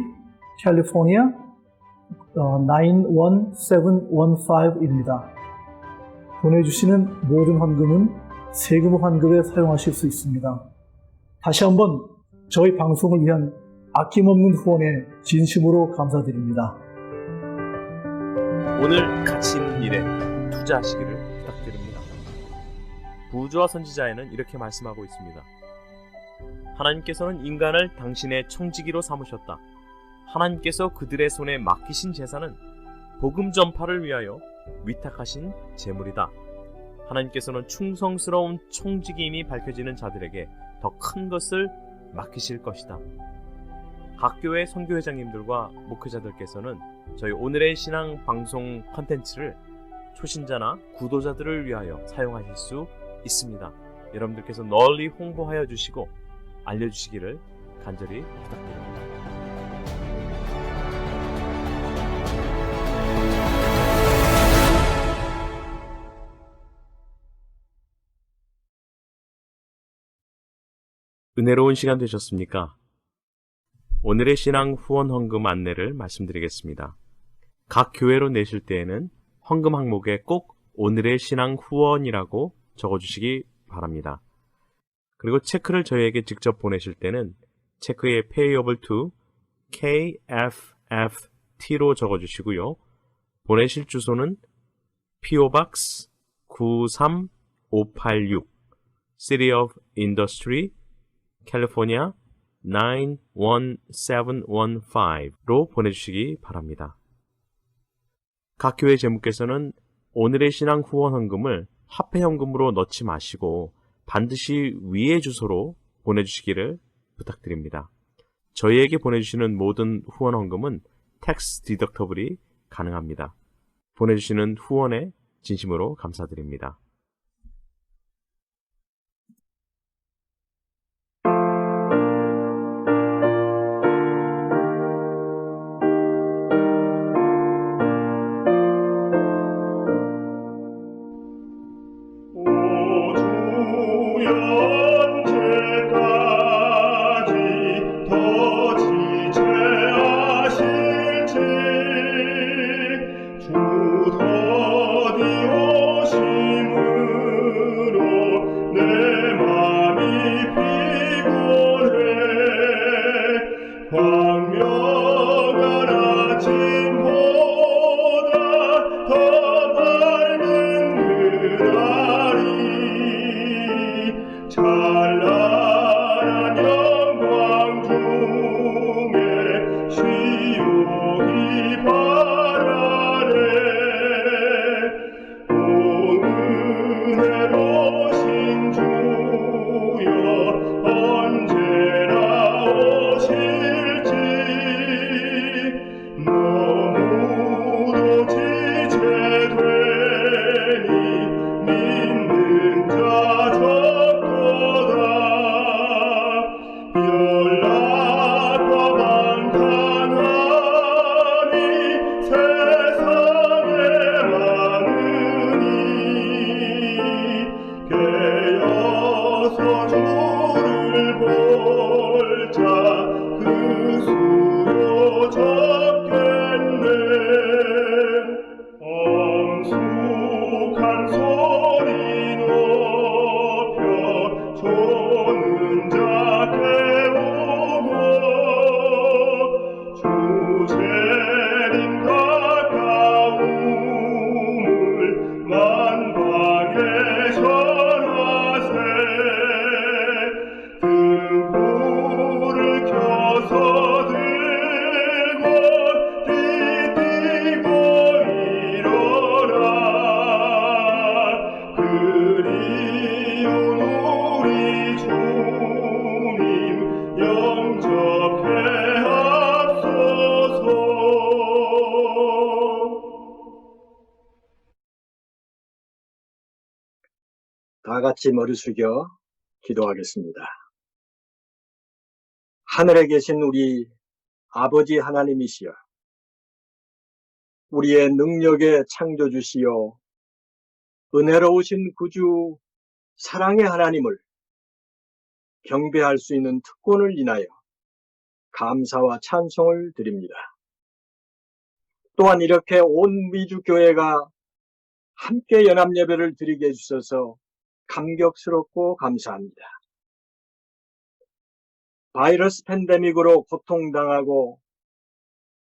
Speaker 10: California 91715입니다. 보내주시는 모든 환금은 세금 환급에 사용하실 수 있습니다. 다시 한번 저희 방송을 위한 아낌없는 후원에 진심으로 감사드립니다.
Speaker 9: 오늘 가치 있는 일에 투자하시기를 부탁드립니다. 부조와 선지자에는 이렇게 말씀하고 있습니다. 하나님께서는 인간을 당신의 청지기로 삼으셨다. 하나님께서 그들의 손에 맡기신 재산은 복음 전파를 위하여 위탁하신 재물이다. 하나님께서는 충성스러운 청지기임이 밝혀지는 자들에게 더 큰 것을 맡기실 것이다. 각 교회 선교회장님들과 목회자들께서는 저희 오늘의 신앙 방송 콘텐츠를 초신자나 구도자들을 위하여 사용하실 수 있습니다. 여러분들께서 널리 홍보하여 주시고 알려주시기를 간절히 부탁드립니다. 은혜로운 시간 되셨습니까? 오늘의 신앙 후원 헌금 안내를 말씀드리겠습니다. 각 교회로 내실 때에는 헌금 항목에 꼭 오늘의 신앙 후원이라고 적어주시기 바랍니다. 그리고 체크를 저희에게 직접 보내실 때는 체크에 payable to KFFT로 적어주시고요. 보내실 주소는 PO Box 93586 City of Industry, 캘리포니아 91715로 보내주시기 바랍니다. 각 교회 재무께서는 오늘의 신앙 후원 헌금을 화폐현금으로 넣지 마시고 반드시 위의 주소로 보내주시기를 부탁드립니다. 저희에게 보내주시는 모든 후원 헌금은 텍스 디덕터블이 가능합니다. 보내주시는 후원에 진심으로 감사드립니다.
Speaker 11: 다 같이 머리 숙여 기도하겠습니다. 하늘에 계신 우리 아버지 하나님이시여, 우리의 능력의 창조주시여, 은혜로우신 구주 사랑의 하나님을 경배할 수 있는 특권을 인하여 감사와 찬송을 드립니다. 또한 이렇게 온 미주 교회가 함께 연합 예배를 드리게 해주셔서 감격스럽고 감사합니다. 바이러스 팬데믹으로 고통당하고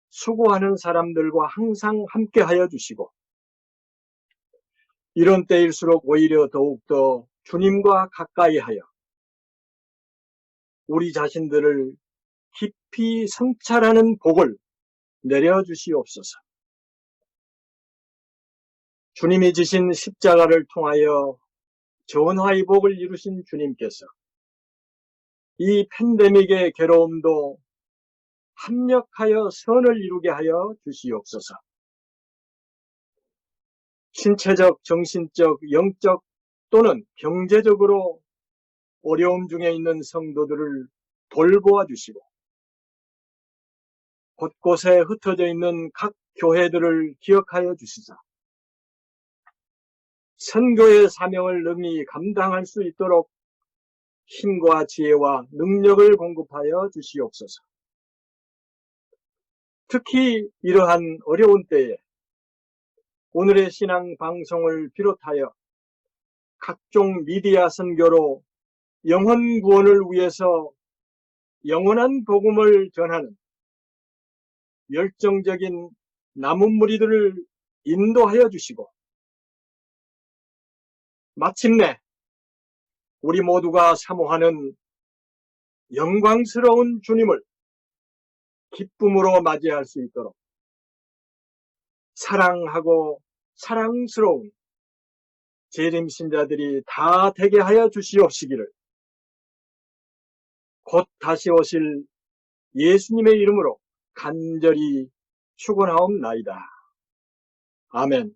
Speaker 11: 수고하는 사람들과 항상 함께 하여 주시고, 이런 때일수록 오히려 더욱더 주님과 가까이 하여 우리 자신들을 깊이 성찰하는 복을 내려주시옵소서. 주님이 지신 십자가를 통하여 전화의 복을 이루신 주님께서 이 팬데믹의 괴로움도 합력하여 선을 이루게 하여 주시옵소서. 신체적, 정신적, 영적 또는 경제적으로 어려움 중에 있는 성도들을 돌보아 주시고, 곳곳에 흩어져 있는 각 교회들을 기억하여 주시사 선교의 사명을 능히 감당할 수 있도록 힘과 지혜와 능력을 공급하여 주시옵소서. 특히 이러한 어려운 때에 오늘의 신앙 방송을 비롯하여 각종 미디어 선교로 영혼 구원을 위해서 영원한 복음을 전하는 열정적인 남은 무리들을 인도하여 주시고, 마침내 우리 모두가 사모하는 영광스러운 주님을 기쁨으로 맞이할 수 있도록 사랑하고 사랑스러운 재림신자들이 다 되게 하여 주시옵시기를 곧 다시 오실 예수님의 이름으로 간절히 축원하옵나이다. 아멘.